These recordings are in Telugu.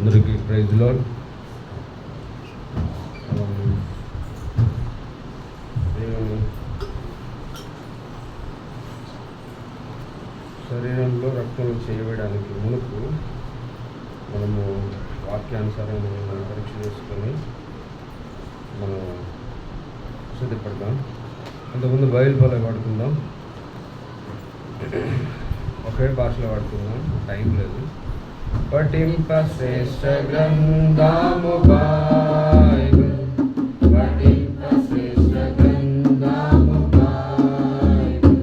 అందరికీ ప్రైజ్ లార్డ్. శరీరంలో రక్తం చేయడానికి మునుపు మనము వాక్యానుసారంగా పరీక్ష చేసుకొని మనం సిద్ధపడదాం. అంతకుముందు బైబిల్ పాడుకుందాం, ఒకే భాషలో పాడుకుందాం, టైం లేదు. పఠింప శ్రేష్ఠ గ్రంథము బైబిల్, పఠింప శ్రేష్ఠ గ్రంథము బైబిల్,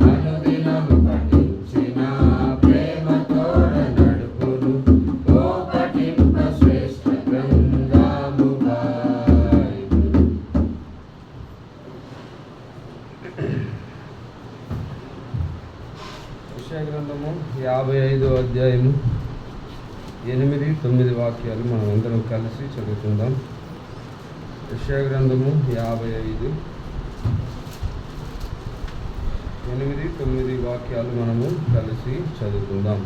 అనుదినము పఠించిన ప్రేమతోడ నడుపును. ఓ పఠింప శ్రేష్ఠ గ్రంథము బైబిల్. యెషయా గ్రంథము 55వ అధ్యాయము 8-9 వాక్యాలు మనం అందరం కలిసి చదువుకుందాం. యెషయా గ్రంథము 55 8-9 వాక్యాలు మనము కలిసి చదువుకుందాం.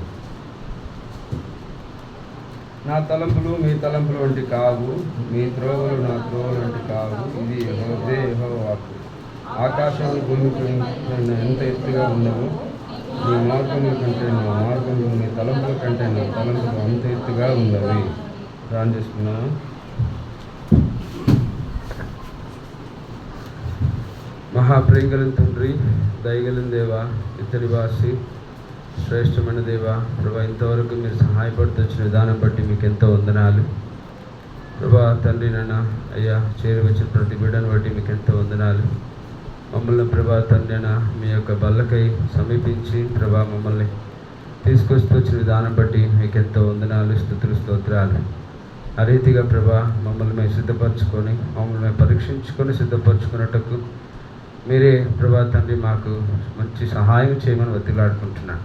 నా తలంపులు మీ తలంపులు వంటి కావు, మీ త్రోవలు నా త్రోవలు వంటి కావు. ఇది యెహోవా వాక్కు. ఆకాశం భూమి ఎంత ఎత్తుగా ఉన్నవో నీ మార్గముల కంటే నా మార్గములు, నీ తలంపుల కంటే నా తలంపులు అంత ఎత్తుగా ఉన్నవి. ప్రార్థన చేసుకున్నాను. మహాప్రేంగలిన తండ్రి, దయగలిన దేవ, ఇతడి వాసి, శ్రేష్టమైన దేవ, ప్రభా, ఇంతవరకు మీరు సహాయపడుతూ వచ్చిన విధానం బట్టి మీకు ఎంతో వందనాలు ప్రభా. తండ్రి నాన్న అయ్యా, చేరువచ్చిన ప్రతి బిడ్డను బట్టి మీకు ఎంతో వందనాలు. మమ్మల్ని ప్రభా తండ్రి మీ యొక్క బల్లకై సమీపించి ప్రభా మమ్మల్ని తీసుకొస్తూ వచ్చిన విధానం బట్టి మీకు ఎంతో వందనాలు, స్తుతులు, స్తోత్రాలు. ఆ రీతిగా ప్రభా మమ్మల్ని మేము సిద్ధపరచుకొని, మమ్మల్ని మేము పరీక్షించుకొని సిద్ధపరచుకున్నట్టుకు మీరే ప్రభా తండ్రి మాకు మంచి సహాయం చేయమని వదిలాడుకుంటున్నాను.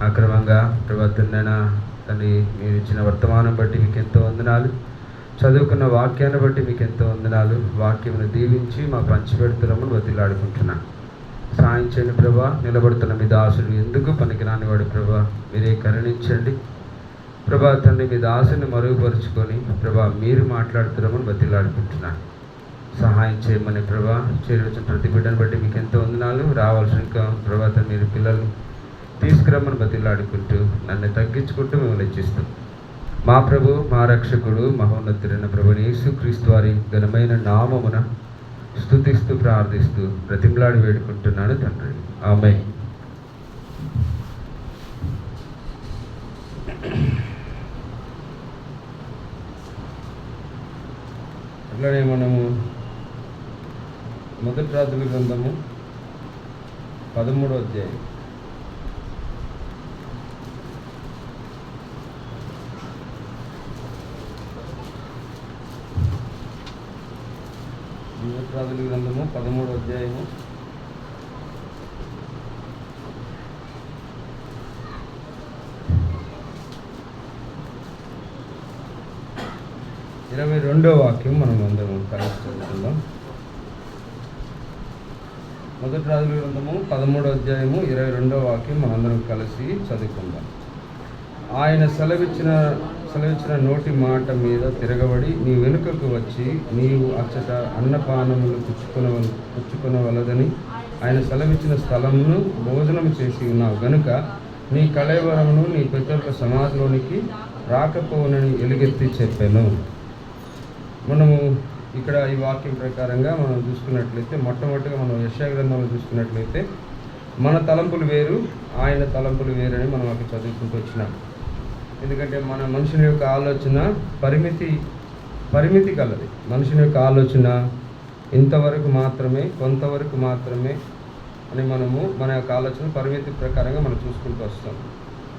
ఆ క్రమంగా ప్రభా తండ్రి మీరు ఇచ్చిన వర్తమానం బట్టి మీకు ఎంతో వందనాలు. చదువుకున్న వాక్యాన్ని బట్టి మీకు ఎంతో వందనాలు. వాక్యమును దీవించి మా పంచిపెడుతున్నామని వదిలాడుకుంటున్నాను. సాయం చేయండి ప్రభా. నిలబడుతున్న మీ దాసుడు ఎందుకు పనికిరాని వాడు ప్రభా, మీరే కరుణించండి ప్రభా తండ్రి. మీ దాసుని మరుగుపరుచుకొని ప్రభా మీరు మాట్లాడుతున్నామని బతిలాడుకుంటున్నాను. సహాయం చేయమని ప్రభా. చేరువచ్చిన ప్రతి బిడ్డను బట్టి మీకు ఎంతో వందనాలు. రావాల్సిన ఇంకా ప్రభా తండ్రి మీరు పిల్లల్ని తీసుకురమ్మని బతిలాడుకుంటూ నన్ను తగ్గించుకుంటూ మిమ్మల్ని ఇచ్చిస్తాం. మా ప్రభు, మా రక్షకుడు, మహోన్నతుడైన ప్రభుని యేసుక్రీస్తు వారి ఘనమైన నామమున స్తుతిస్తూ ప్రార్థిస్తూ బ్రతిమలాడి వేడుకుంటున్నాను తండ్రి. ఆమేన్. అట్లానే మనము మొదటి రాజుల గ్రంథము 13వ అధ్యాయం రాజుల గ్రంథము 13వ అధ్యాయము 22వ వాక్యం మనం అందరం కలిసి చదువుకుందాం. మొదటి రాజుల గ్రంథము 13వ అధ్యాయము 22వ వాక్యం మనందరం కలిసి చదువుకుందాం. ఆయన సెలవిచ్చిన నోటి మాట మీద తిరగబడి నీ వెనుకకు వచ్చి నీవు అచ్చట అన్నపానములు పుచ్చుకొనవలదని ఆయన సెలవిచ్చిన స్థలమును భోజనం చేసి ఉన్నావు గనుక నీ కళేవరమును నీ పితరుల సమాధిలోనికి రాకపోనని ఎలుగెత్తి చెప్పాను. మనము ఇక్కడ ఈ వాక్యం ప్రకారంగా మనం చూసుకున్నట్లయితే, మొట్టమొదటిగా మనం యెషయా గ్రంథంలో చూసుకున్నట్లయితే మన తలంపులు వేరు, ఆయన తలంపులు వేరని మనం అక్కడ చదువుకుంటూ వచ్చినాం. ఎందుకంటే మన మనుషుని యొక్క ఆలోచన పరిమితి కలది. మనుషుని యొక్క ఆలోచన ఇంతవరకు మాత్రమే, కొంతవరకు మాత్రమే అని మనము మన యొక్క ఆలోచన పరిమితి ప్రకారంగా మనం చూసుకుంటూ వస్తాం.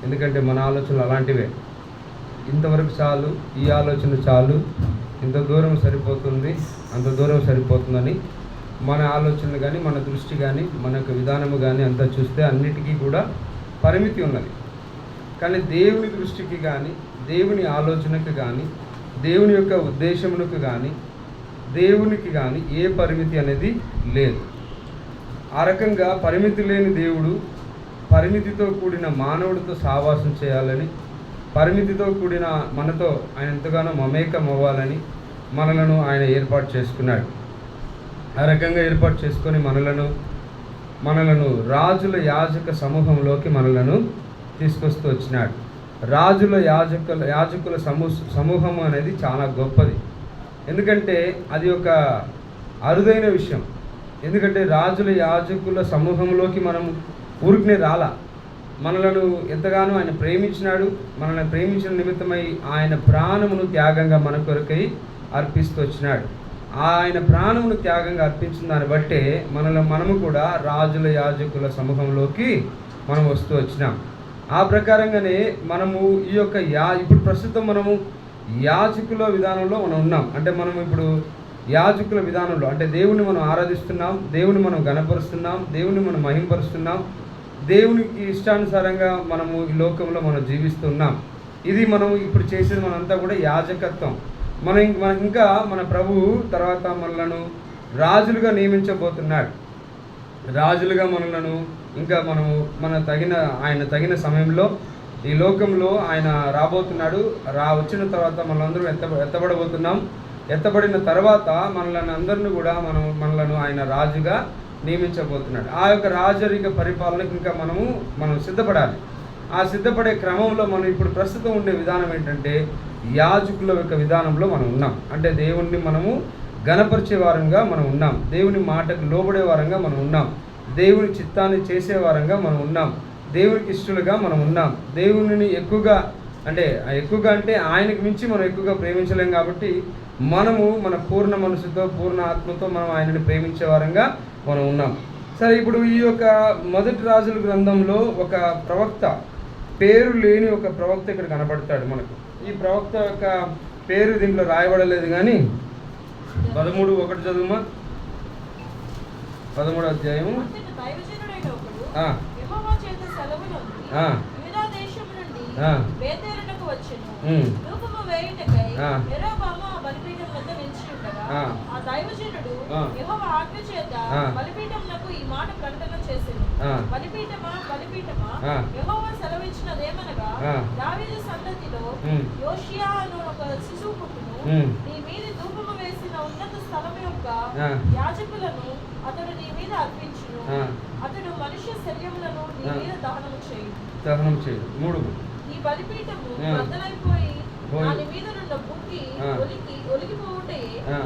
ఎందుకంటే మన ఆలోచనలు అలాంటివే. ఇంతవరకు చాలు, ఈ ఆలోచన చాలు, ఇంత దూరం సరిపోతుంది, అంత దూరం సరిపోతుందని మన ఆలోచనలు కానీ, మన దృష్టి కానీ, మన యొక్క విధానము కానీ అంతా చూస్తే అన్నిటికీ కూడా పరిమితి ఉన్నది. కానీ దేవుని దృష్టికి కానీ, దేవుని ఆలోచనకు కానీ, దేవుని యొక్క ఉద్దేశమునకు కానీ, దేవునికి కానీ ఏ పరిమితి అనేది లేదు. ఆ రకంగా పరిమితి లేని దేవుడు పరిమితితో కూడిన మానవుడితో సావాసం చేయాలని, పరిమితితో కూడిన మనతో ఆయన ఎంతగానో మమేకం అవ్వాలని మనలను ఆయన ఏర్పాటు చేసుకున్నాడు. ఆ రకంగా ఏర్పాటు చేసుకొని మనలను రాజుల యాజక సమూహంలోకి మనలను తీసుకొస్తూ వచ్చినాడు. రాజుల యాజకుల సమూహం అనేది చాలా గొప్పది. ఎందుకంటే అది ఒక అరుదైన విషయం. ఎందుకంటే రాజుల యాజకుల సమూహంలోకి మనం ఊరికనే రాలా. మనలను ఎంతగానో ఆయన ప్రేమించినాడు. మనల్ని ప్రేమించిన నిమిత్తమై ఆయన ప్రాణమును త్యాగంగా మన కొరకై అర్పిస్తూ వచ్చినాడు. ఆయన ప్రాణమును త్యాగంగా అర్పించిన దాన్ని బట్టే మనము కూడా రాజుల యాజకుల సమూహంలోకి మనం వస్తూ వచ్చినాం. ఆ ప్రకారంగానే మనము ఈ యొక్క ఇప్పుడు ప్రస్తుతం మనము యాజకుల విధానంలో మనం ఉన్నాం. అంటే మనం ఇప్పుడు యాజకుల విధానంలో అంటే దేవుని మనం ఆరాధిస్తున్నాం, దేవుని మనం గణపరుస్తున్నాం, దేవుని మనం మహింపరుస్తున్నాం, దేవునికి ఇష్టానుసారంగా మనము ఈ లోకంలో మనం జీవిస్తున్నాం. ఇది మనం ఇప్పుడు చేసేది మనంతా కూడా యాజకత్వం. మనకి ఇంకా మన ప్రభువు తర్వాత మనలను రాజులుగా నియమించబోతున్నాడు. రాజులుగా మనలను ఇంకా ఆయన తగిన సమయంలో ఈ లోకంలో ఆయన రాబోతున్నాడు. వచ్చిన తర్వాత మనలందరూ ఎత్తబడబోతున్నాం. ఎత్తబడిన తర్వాత అందరిని కూడా మనలను ఆయన రాజుగా నియమించబోతున్నాడు. ఆ యొక్క రాజరిక పరిపాలనకు ఇంకా మనం సిద్ధపడాలి. ఆ సిద్ధపడే క్రమంలో మనం ఇప్పుడు ప్రస్తుతం ఉండే విధానం ఏంటంటే యాజకుల యొక్క విధానంలో మనం ఉన్నాం. అంటే దేవుణ్ణి మనము గణపరిచే వారంగా మనం ఉన్నాం, దేవుని మాటకు లోబడే వారంగా మనం ఉన్నాం, దేవుని చిత్తాన్ని చేసే వారంగా మనం ఉన్నాం, దేవునికి ఇష్టలుగా మనం ఉన్నాం. దేవుని ఎక్కువగా అంటే ఆయనకు మించి మనం ఎక్కువగా ప్రేమించలేం. కాబట్టి మనము మన పూర్ణ మనసుతో పూర్ణ ఆత్మతో మనం ఆయనని ప్రేమించే వారంగా మనం ఉన్నాం. సరే, ఇప్పుడు ఈ యొక్క మొదటి రాజుల గ్రంథంలో ఒక ప్రవక్త, పేరు లేని ఒక ప్రవక్త ఇక్కడ కనబడతాడు మనకు. ఈ ప్రవక్త యొక్క పేరు దీంట్లో రాయబడలేదు, కానీ 13:1 చదువుమా. 13వ అధ్యాయము. దావీదు సంతతిలో యోషియా అను ఒక శిశువు పుట్టును. నీ మీద ధూపము వేసిన ఉన్నత స్థలం యొక్క యాజకులను అతడు నీ మీద అర్పించును. అతడు మనుష్య శరీరములను నీ మీద దహనం చేయు. ఈ బలిపీఠము బద్దలైపోయి దాని మీద నుండి బుక్కి ఒలిగిపోవుటే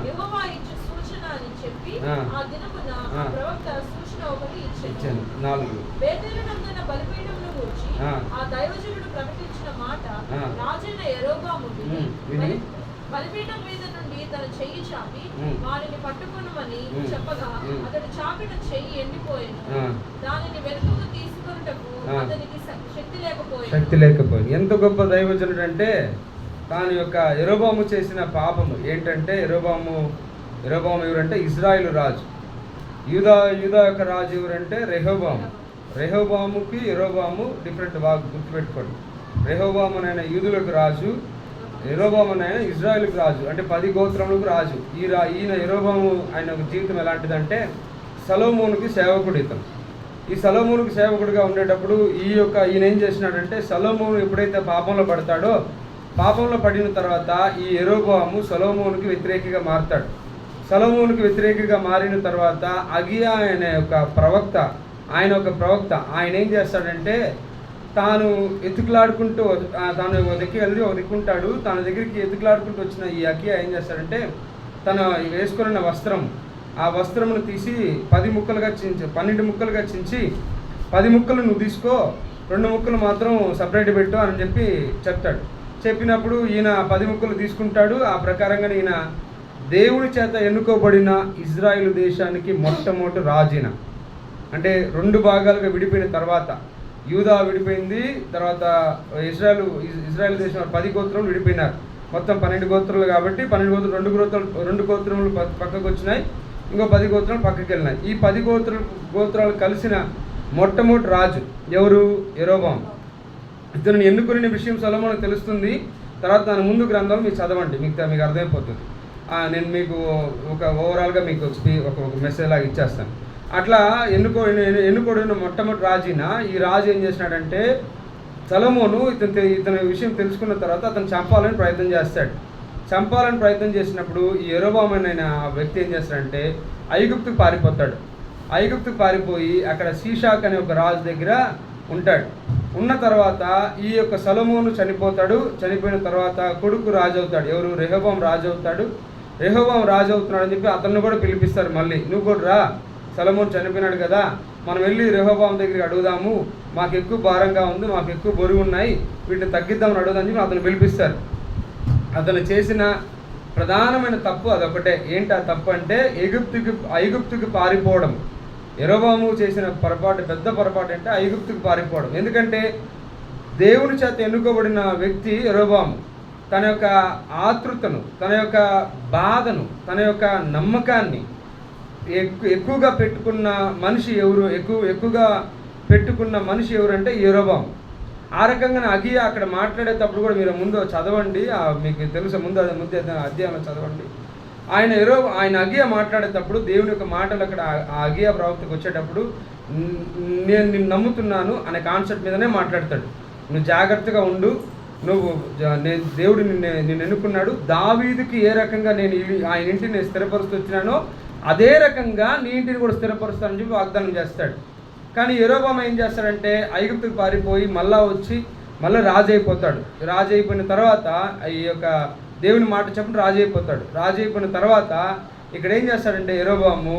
యెహోవా ఇచ్చు సూచన అని చెప్పి ఆ దినమున ఆ ప్రవక్త సూచన ఒకటి ఇచ్చెను. 4 బేతేలునందున బలిపీఠమును గూర్చి ఆ దైవజనుడు ప్రకటించిన మాట రాజైన యెరోబాము విని బలిపీఠం మీద నుండి తన చెయ్యి చాపి వారిని పట్టుకొనమని చెప్పగా అతడు చాపిన చెయ్యి ఎండిపోయాను. దానిని వెనుకకు తీసుకొనుటకు అతనికి శక్తి లేకపోయింది. ఎంత గొప్ప దైవజనుడు అంటే తాను యొక్క యెరోబాము చేసిన పాపము ఏంటంటే, యెరోబాము ఎవరంటే ఇజ్రాయేలు రాజు. యూదా యొక్క రాజు ఎవరంటే రెహోబాముకి యెరోబాము డిఫరెంట్. బాగా గుర్తుపెట్టుకోండి. రెహోబాము ఆయన యూదులకు రాజు, యెరోబాము ఆయన ఇజ్రాయేలుకు రాజు, అంటే 10 గోత్రములకు రాజు. ఈయన యెరోబాము ఆయన జీవితం ఎలాంటిదంటే సొలొమోనుకి సేవకుడు. ఈ సొలొమోనుకి సేవకుడిగా ఉండేటప్పుడు ఈయన ఏం చేసినాడంటే, సొలొమోను ఎప్పుడైతే పాపంలో పడతాడో, పాపంలో పడిన తర్వాత ఈ యెరోబాము సొలొమోనుకి వ్యతిరేకంగా మారుతాడు. సొలొమోనుకి వ్యతిరేకంగా మారిన తర్వాత అగియా ఆయన ఒక ప్రవక్త, ఆయన ఏం చేస్తాడంటే, తాను ఎత్తుకులాడుకుంటూ తాను ఒక దగ్గరికి వెళ్ళి ఒక దిక్కుంటాడు. తన దగ్గరికి ఎత్తుకులాడుకుంటూ వచ్చిన ఈ అగియా ఏం చేస్తాడంటే, తన వేసుకున్న వస్త్రం, ఆ వస్త్రమును తీసి 12 ముక్కలుగా చించి 10 ముక్కలు నువ్వు తీసుకో, 2 ముక్కలు మాత్రం సపరేట్ పెట్టు అని చెప్పి చెప్తాడు. చెప్పినప్పుడు ఈయన 10 ముక్కలు తీసుకుంటాడు. ఆ ప్రకారంగా ఈయన దేవుని చేత ఎన్నుకోబడిన ఇజ్రాయిల్ దేశానికి మొట్టమొదటి రాజున. అంటే 2 భాగాలుగా విడిపోయిన తర్వాత యూదా విడిపోయింది, తర్వాత ఇజ్రాయిల్ దేశం 10 గోత్రములు విడిపోయినారు. మొత్తం 12 గోత్రాలు కాబట్టి 2 గోత్రములు పక్కకు వచ్చినాయి, ఇంకో 10 గోత్రాలు పక్కకి వెళ్ళినాయి. ఈ 10 గోత్రాలు కలిసిన మొట్టమొదటి రాజు ఎవరు? యెరోబాము. ఇతను ఎన్నుకునే విషయం సొలొమోనుకు తెలుస్తుంది. తర్వాత దాని ముందు గ్రంథాలు మీరు చదవండి, మీకు అర్థమైపోతుంది. నేను మీకు ఒక ఓవరాల్గా మీకు ఒక మెసేజ్ లాగా ఇచ్చేస్తాను. అట్లా ఎన్నుకోడిన మొట్టమొదటి రాజున ఈ రాజు ఏం చేసినాడంటే, సొలొమోను ఇతని విషయం తెలుసుకున్న తర్వాత అతను చంపాలని ప్రయత్నం చేస్తాడు. చంపాలని ప్రయత్నం చేసినప్పుడు ఈ యెరొబాము అనే వ్యక్తి ఏం చేస్తాడంటే ఐగుప్తుకు పారిపోతాడు. ఐగుప్తుకు పారిపోయి అక్కడ షీషాక్ అనే ఒక రాజు దగ్గర ఉంటాడు. ఉన్న తర్వాత ఈ యొక్క సొలొమోను చనిపోతాడు. చనిపోయిన తర్వాత కొడుకు రాజు అవుతాడు. ఎవరు? రెహోబాము రాజు అవుతాడు. రెహోబాము రాజు అవుతున్నాడు అని చెప్పి అతన్ని కూడా పిలిపిస్తారు. మళ్ళీ నువ్వు కూడా రా, సొలొమోను చనిపోయినాడు కదా, మనం వెళ్ళి రెహోబాము దగ్గరికి అడుగుదాము, మాకు ఎక్కువ భారంగా ఉంది, మాకు ఎక్కువ బరువు ఉన్నాయి, వీటిని తగ్గిద్దామని అడుగుదామని చెప్పి అతను పిలిపిస్తారు. అతను చేసిన ప్రధానమైన తప్పు అదొకటే. ఏంటి ఆ తప్పు అంటే ఐగుప్తుకి పారిపోవడం. యెరొబాము చేసిన పొరపాటు, పెద్ద పొరపాటు అంటే ఐగుప్తుకి పారిపోవడం. ఎందుకంటే దేవుని చేత ఎన్నుకోబడిన వ్యక్తి యెరొబాము తన యొక్క ఆతృతను, తన యొక్క బాధను, తన యొక్క నమ్మకాన్ని ఎక్కువగా పెట్టుకున్న మనిషి ఎవరు? ఎక్కువగా పెట్టుకున్న మనిషి ఎవరంటే యెరొబాము. ఆ రకంగా అగియా అక్కడ మాట్లాడేటప్పుడు కూడా మీరు ముందు చదవండి, మీకు తెలుసు, ముందు అధ్యాయంలో చదవండి. ఆయన అగియా మాట్లాడేటప్పుడు దేవుని యొక్క మాటలు అక్కడ ఆ అగియా ప్రవక్తకు వచ్చేటప్పుడు నేను నిన్ను నమ్ముతున్నాను అనే కాన్సెప్ట్ మీదనే మాట్లాడతాడు. నువ్వు జాగ్రత్తగా ఉండు, దేవుడు నిన్ను ఎన్నుకున్నాడు, దావీదుకి ఏ రకంగా నేను ఆయన ఇంటిని స్థిరపరుస్తూ వచ్చినానో అదే రకంగా నీ ఇంటిని కూడా స్థిరపరుస్తానని చెప్పి వాగ్దానం చేస్తాడు. కానీ యెరొబాము ఏం చేస్తాడంటే ఐగుప్తుకు పారిపోయి మళ్ళీ రాజు అయిపోతాడు. రాజు అయిపోయిన తర్వాత ఈ యొక్క దేవుని మాట చెప్పిన రాజు అయిపోతాడు. రాజు అయిపోయిన తర్వాత ఇక్కడ ఏం చేస్తాడంటే యెరొబాము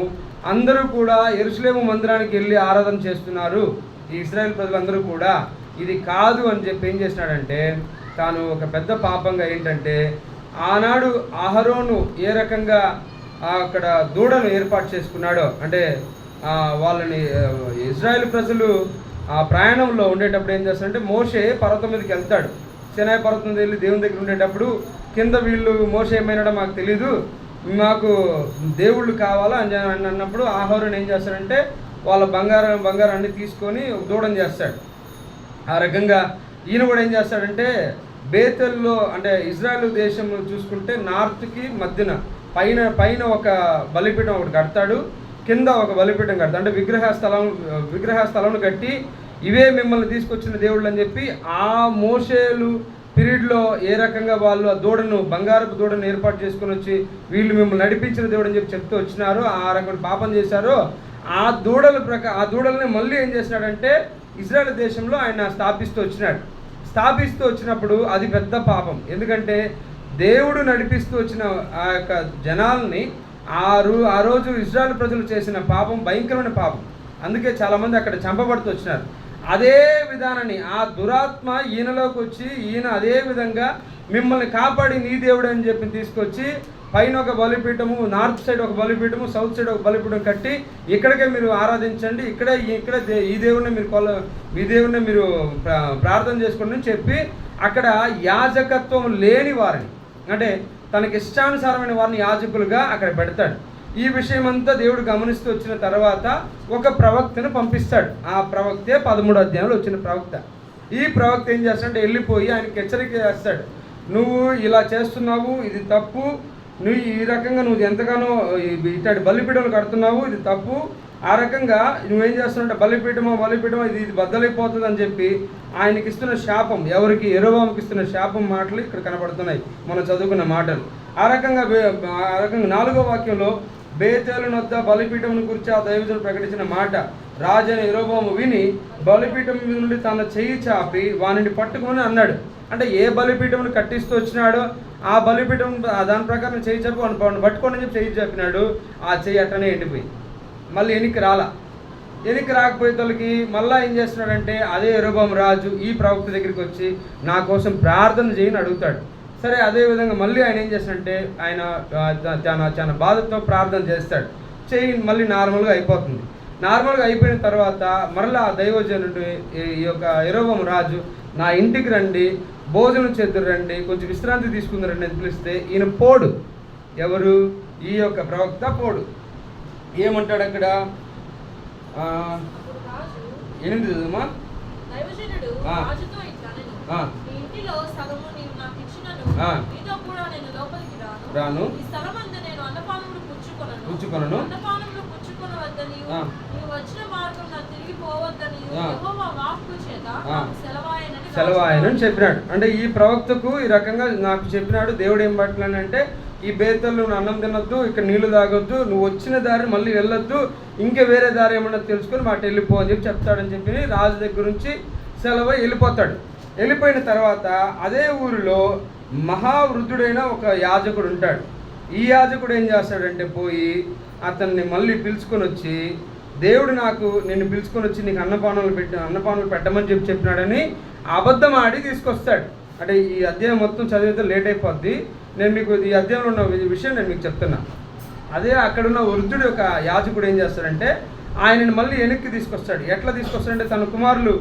అందరూ కూడా యెరూషలేము మందిరానికి వెళ్ళి ఆరాధన చేస్తున్నారు, ఈ ఇశ్రాయేల్ ప్రజలందరూ కూడా, ఇది కాదు అని చెప్పి ఏం చేసినాడంటే తాను ఒక పెద్ద పాపంగా ఏంటంటే ఆనాడు అహరోను ఏ రకంగా అక్కడ దూడను ఏర్పాటు చేసుకున్నాడో, అంటే వాళ్ళని ఇశ్రాయేల్ ప్రజలు ఆ ప్రయాణంలో ఉండేటప్పుడు ఏం చేస్తారంటే మోషే పర్వతం మీదకి వెళ్తాడు. సినాయి పర్వతం మీద వెళ్ళి దేవుని దగ్గర ఉండేటప్పుడు కింద వీళ్ళు మోషే ఏమైనాడో మాకు తెలీదు, మాకు దేవుళ్ళు కావాలా అని అన్నప్పుడు అహరోను ఏం చేస్తాడంటే వాళ్ళ బంగారాన్ని తీసుకొని దూడని చేస్తాడు. ఆ రకంగా ఈయన కూడా ఏం చేస్తాడంటే బేతెల్లో, అంటే ఇజ్రాయెల్ దేశం చూసుకుంటే నార్త్కి మధ్యన పైన ఒక బలిపీఠం ఒకటి కడతాడు, కింద ఒక బలిపీఠం కడతాడు. అంటే విగ్రహ స్థలం కట్టి ఇవే మిమ్మల్ని తీసుకొచ్చిన దేవుళ్ళు అని చెప్పి ఆ మోషేలు పీరియడ్లో ఏ రకంగా వాళ్ళు ఆ దూడను, బంగారపు దూడను ఏర్పాటు చేసుకొని వచ్చి వీళ్ళు మిమ్మల్ని నడిపించిన దేవుడు అని చెప్పి చెప్తూ వచ్చినారో, ఆ రకమైన పాపం చేశారో, ఆ దూడల్ని మళ్ళీ ఏం చేసినాడంటే ఇజ్రాయెల్ దేశంలో ఆయన స్థాపిస్తూ వచ్చినప్పుడు అది పెద్ద పాపం. ఎందుకంటే దేవుడు నడిపిస్తూ వచ్చిన ఆ యొక్క జనాల్ని ఆ రోజు ఇజ్రాయెల్ ప్రజలు చేసిన పాపం భయంకరమైన పాపం. అందుకే చాలామంది అక్కడ చంపబడుతూ వచ్చినారు. అదే విధానాన్ని ఆ దురాత్మ ఈయనలోకి వచ్చి ఈయన అదే విధంగా మిమ్మల్ని కాపాడి నీ దేవుడు అని చెప్పి తీసుకొచ్చి పైన ఒక బలిపీఠము, నార్త్ సైడ్ ఒక బలిపీఠము, సౌత్ సైడ్ ఒక బలిపీఠం కట్టి ఇక్కడికే మీరు ఆరాధించండి, ఇక్కడ ఈ దేవుడిని మీరు ప్రార్థన చేసుకోండి అని చెప్పి అక్కడ యాజకత్వం లేని వారిని, అంటే తనకి ఇష్టానుసారమైన వారిని యాజకులుగా అక్కడ పెడతాడు. ఈ విషయం అంతా దేవుడు గమనిస్తూ వచ్చిన తర్వాత ఒక ప్రవక్తను పంపిస్తాడు. ఆ ప్రవక్తే 13వ అధ్యాయంలో వచ్చిన ప్రవక్త. ఈ ప్రవక్త ఏం చేస్తాడంటే వెళ్ళిపోయి ఆయనకి హెచ్చరిక చేస్తాడు, నువ్వు ఇలా చేస్తున్నావు, ఇది తప్పు, నువ్వు ఈ రకంగా నువ్వు ఎంతగానో ఇట్లాంటి బలిపీఠాలు కడుతున్నావు, ఇది తప్పు, ఆ రకంగా నువ్వేం చేస్తున్నావు, బలిపీఠమో ఇది బద్దలైపోతుంది అని చెప్పి ఆయనకి ఇస్తున్న శాపం, ఎవరికి? యెరొబాముకి ఇస్తున్న శాపం మాటలు ఇక్కడ కనపడుతున్నాయి, మనం చదువుకున్న మాటలు. ఆ రకంగా 4వ వాక్యంలో బేతేలు వద్ద బలిపీఠం గురించి ఆ దైవజనుడు ప్రకటించిన మాట రాజైన యెరొబాము విని బలిపీఠం మీద నుండి తన చెయ్యి చాపి వానిని పట్టుకొని అన్నాడు. అంటే ఏ బలిపీఠంను కట్టిస్తూ వచ్చినాడో ఆ బలిపీఠం దాని ప్రకారం చెయ్యి చాపి వాడిని పట్టుకొని చెప్పి చెయ్యి చాపినాడు. ఆ చెయ్యి అట్టనే ఎండిపోయి మళ్ళీ వెనక్కి రాకపోయేతోళ్ళకి మళ్ళీ ఏం చేస్తున్నాడంటే అదే యెరొబాము రాజు ఈ ప్రవక్త దగ్గరికి వచ్చి నా కోసం ప్రార్థన చేయని అడుగుతాడు. సరే, అదేవిధంగా మళ్ళీ ఆయన ఏం చేస్తాడంటే ఆయన చాలా బాధతో ప్రార్థన చేస్తాడు. చెయ్యి మళ్ళీ నార్మల్గా అయిపోతుంది. నార్మల్గా అయిపోయిన తర్వాత మరలా ఆ దైవజనుడు ఈ యొక్క యెరొబాము రాజు నా ఇంటికి రండి, భోజనం చేద్దరు రండి, కొంచెం విశ్రాంతి తీసుకుందరండి అని పిలిస్తే ఈయన పోడు. ఎవరు? ఈ యొక్క ప్రవక్త పోడు. ఏమంటాడు అక్కడ 8 చదువుమా. దైవజనుడు రాజుతో ఇట్లా అనెను, నీ ఇంటిలో సగము నీవు నాకు ఇచ్చినను నీతో కూడా నేను లోపలికి రాను. ఈ స్థలమందు నేను అన్నపానములు పుచ్చుకొనను. అన్నపానములు పుచ్చుకొనవద్దని నీవు వచ్చిన మార్గం నాకు తిరిగి పోవద్దని యెహోవా వాక్కు చేత నాకు సెలవాయనని సెలవాయనని చెప్పినాడు. అంటే ఈ ప్రవక్తకు ఈ రకంగా నాకు చెప్పినాడు దేవుడు. ఏం పట్టినానంటే, ఈ బేతల్లో నువ్వు అన్నం తినొద్దు, ఇక్కడ నీళ్లు తాగొద్దు, నువ్వు వచ్చిన దారి మళ్ళీ వెళ్ళొద్దు, ఇంకా వేరే దారి ఏమన్నా తెలుసుకొని మాట వెళ్ళిపో అని చెప్పి చెప్తాడని చెప్పి రాజు దగ్గర నుంచి సెలవు వెళ్ళిపోతాడు. వెళ్ళిపోయిన తర్వాత అదే ఊరిలో మహావృద్ధుడైన ఒక యాజకుడు ఉంటాడు. ఈ యాజకుడు ఏం చేస్తాడంటే, పోయి అతన్ని మళ్ళీ పిలుచుకొని వచ్చి, దేవుడు నాకు నిన్ను పిలుచుకొని వచ్చి నీకు అన్నపానాలు పెట్టమని చెప్పినాడని అబద్ధం ఆడి తీసుకొస్తాడు. అంటే ఈ అధ్యాయం మొత్తం చదివితే లేట్ అయిపోద్ది. నేను మీకు ఈ అధ్యాయంలో ఉన్న విషయం నేను మీకు చెప్తున్నా. అదే అక్కడున్న వృద్ధుడు యొక్క యాజకుడు ఏం చేస్తాడంటే, ఆయనని మళ్ళీ వెనక్కి తీసుకొస్తాడు. ఎట్లా తీసుకొస్తాడంటే, తన కుమారులు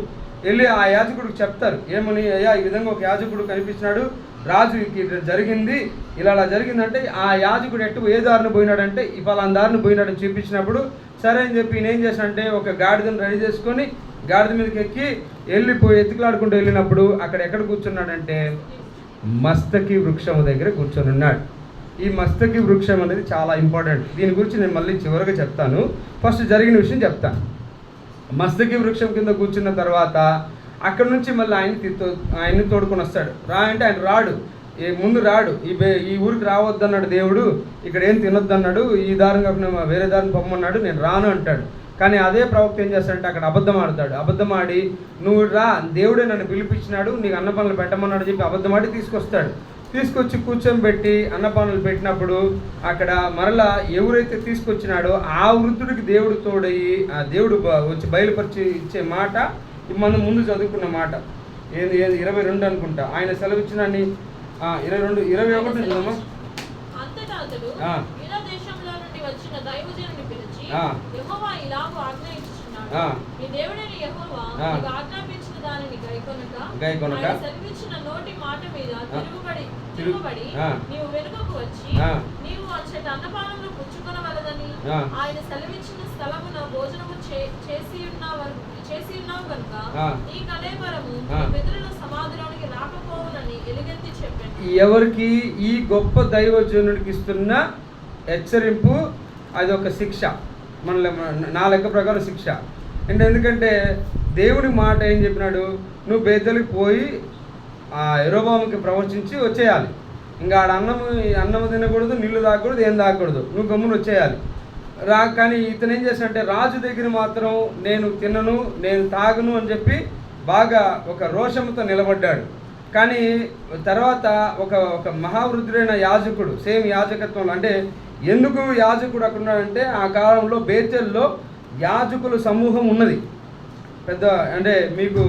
వెళ్ళి ఆ యాజకుడికి చెప్తారు, ఏమని, అయ్యా ఈ విధంగా ఒక యాజకుడు కనిపించినాడు, రాజుకి జరిగింది, ఇలా జరిగిందంటే ఆ యాజకుడు ఏ దారిని పోయినాడంటే పలానా దారిని పోయినాడని చూపించినప్పుడు సరే అని చెప్పి నేనేం చేశానంటే, ఒక గాడిదను రెడీ చేసుకొని గాడిద మీదకి ఎక్కి వెళ్ళిపోయి ఎత్తుకులాడుకుంటూ వెళ్ళినప్పుడు అక్కడ ఎక్కడ కూర్చున్నాడంటే, మస్తకి వృక్షం దగ్గర కూర్చొని ఉన్నాడు. ఈ మస్తకి వృక్షం అనేది చాలా ఇంపార్టెంట్. దీని గురించి నేను మళ్ళీ చివరిగా చెప్తాను. ఫస్ట్ జరిగిన విషయం చెప్తాను. మస్తకి వృక్షం కింద కూర్చున్న తర్వాత అక్కడ నుంచి మళ్ళీ ఆయన్ని తోడుకొని వస్తాడు. అంటే ఆయన రాడు, ముందు రాడు. ఈ ఊరికి రావద్దన్నాడు దేవుడు, ఇక్కడ ఏం తినొద్దన్నాడు, ఈ దారిని కాకుండా వేరే దారిని పొమ్మన్నాడు, నేను రాను అంటాడు. కానీ అదే ప్రవక్త ఏం చేస్తాడంటే అక్కడ అబద్ధం ఆడతాడు. అబద్ధం ఆడి, నువ్వు రా, దేవుడే నన్ను పిలిపించినాడు, నీకు అన్నపానాలు పెట్టమన్నాడు చెప్పి అబద్ధం ఆడి తీసుకొస్తాడు. తీసుకొచ్చి కూర్చొని పెట్టి అన్నపానాలు పెట్టినప్పుడు అక్కడ మరలా ఎవరైతే తీసుకొచ్చినాడో ఆ వృద్ధుడికి దేవుడు తోడయి ఆ దేవుడు వచ్చి బయలుపరిచి ఇచ్చే మాట మనం ముందు చదువుకున్న మాట. ఏది 22 అనుకుంటా. ఆయన సెలవిచ్చినని 21 చూద్దామా. గైకొనక తిరుగుబడి నీవు వెనుకకు వచ్చి నీవు అచ్చట అన్నపానములు పుచ్చుకొనవలెనని ఆయన సెలవిచ్చిన స్థలమున భోజనము చేసి ఉన్నావు కనుక ఈ కళేబరము పితరుల సమాధిలోనికి రాకపోవునని ఎలుగెత్తి చెప్పాను. ఎవరికి ఈ గొప్ప దైవజనుడికి ఇస్తున్న హెచ్చరింపు అది ఒక శిక్ష. నా లెక్క ప్రకారం శిక్ష. ఎందుకంటే దేవుడి మాట ఏం చెప్పినాడు, నువ్వు బేతెలకు పోయి ఆ యెరోబాముకి ప్రవచించి వచ్చేయాలి. ఇంకా ఆడ అన్నం తినకూడదు, నీళ్లు తాగకూడదు, ఏం తాగకూడదు, నువ్వు గమ్మున వచ్చేయాలి. కానీ ఇతను ఏం చేస్తాడంటే రాజు దగ్గర మాత్రం నేను తినను, నేను తాగను అని చెప్పి బాగా ఒక రోషంతో నిలబడ్డాడు. కానీ తర్వాత ఒక మహావృద్ధుడైన యాజకుడు, సేమ్ యాజకత్వంలో, అంటే ఎందుకు యాజకుడు అక్కడ ఉన్నాడంటే ఆ కాలంలో బేతెల్లో యాజకుల సమూహం ఉన్నది పెద్ద. అంటే మీకు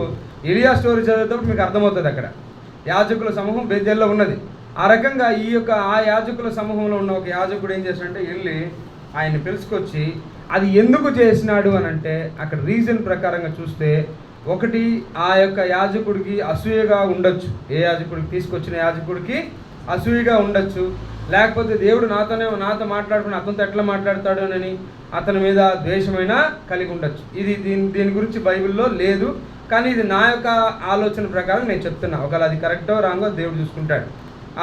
ఎలియా స్టోరీ చదివేటప్పుడు మీకు అర్థమవుతుంది, అక్కడ యాజకుల సమూహం బేతెల్లో ఉన్నది. ఆ రకంగా ఆ యాజకుల సమూహంలో ఉన్న ఒక యాజకుడు ఏం చేశాడంటే వెళ్ళి ఆయన్ని పిలుచుకొచ్చి అది ఎందుకు చేసినాడు అని అంటే అక్కడ రీజన్ ప్రకారంగా చూస్తే, ఒకటి ఆ యొక్క యాజకుడికి అసూయగా ఉండొచ్చు, ఏ యాజకుడికి తీసుకొచ్చిన యాజకుడికి అసూయగా ఉండొచ్చు, లేకపోతే దేవుడు నాతో మాట్లాడుకుని అతనితో ఎట్లా మాట్లాడతాడు అని అతని మీద ద్వేషమైనా కలిగి ఉండొచ్చు. దీని గురించి బైబిల్లో లేదు, కానీ ఇది నా యొక్క ఆలోచన ప్రకారం నేను చెప్తున్నా. ఒకవేళ అది కరెక్టో రాంగో దేవుడు చూసుకుంటాడు.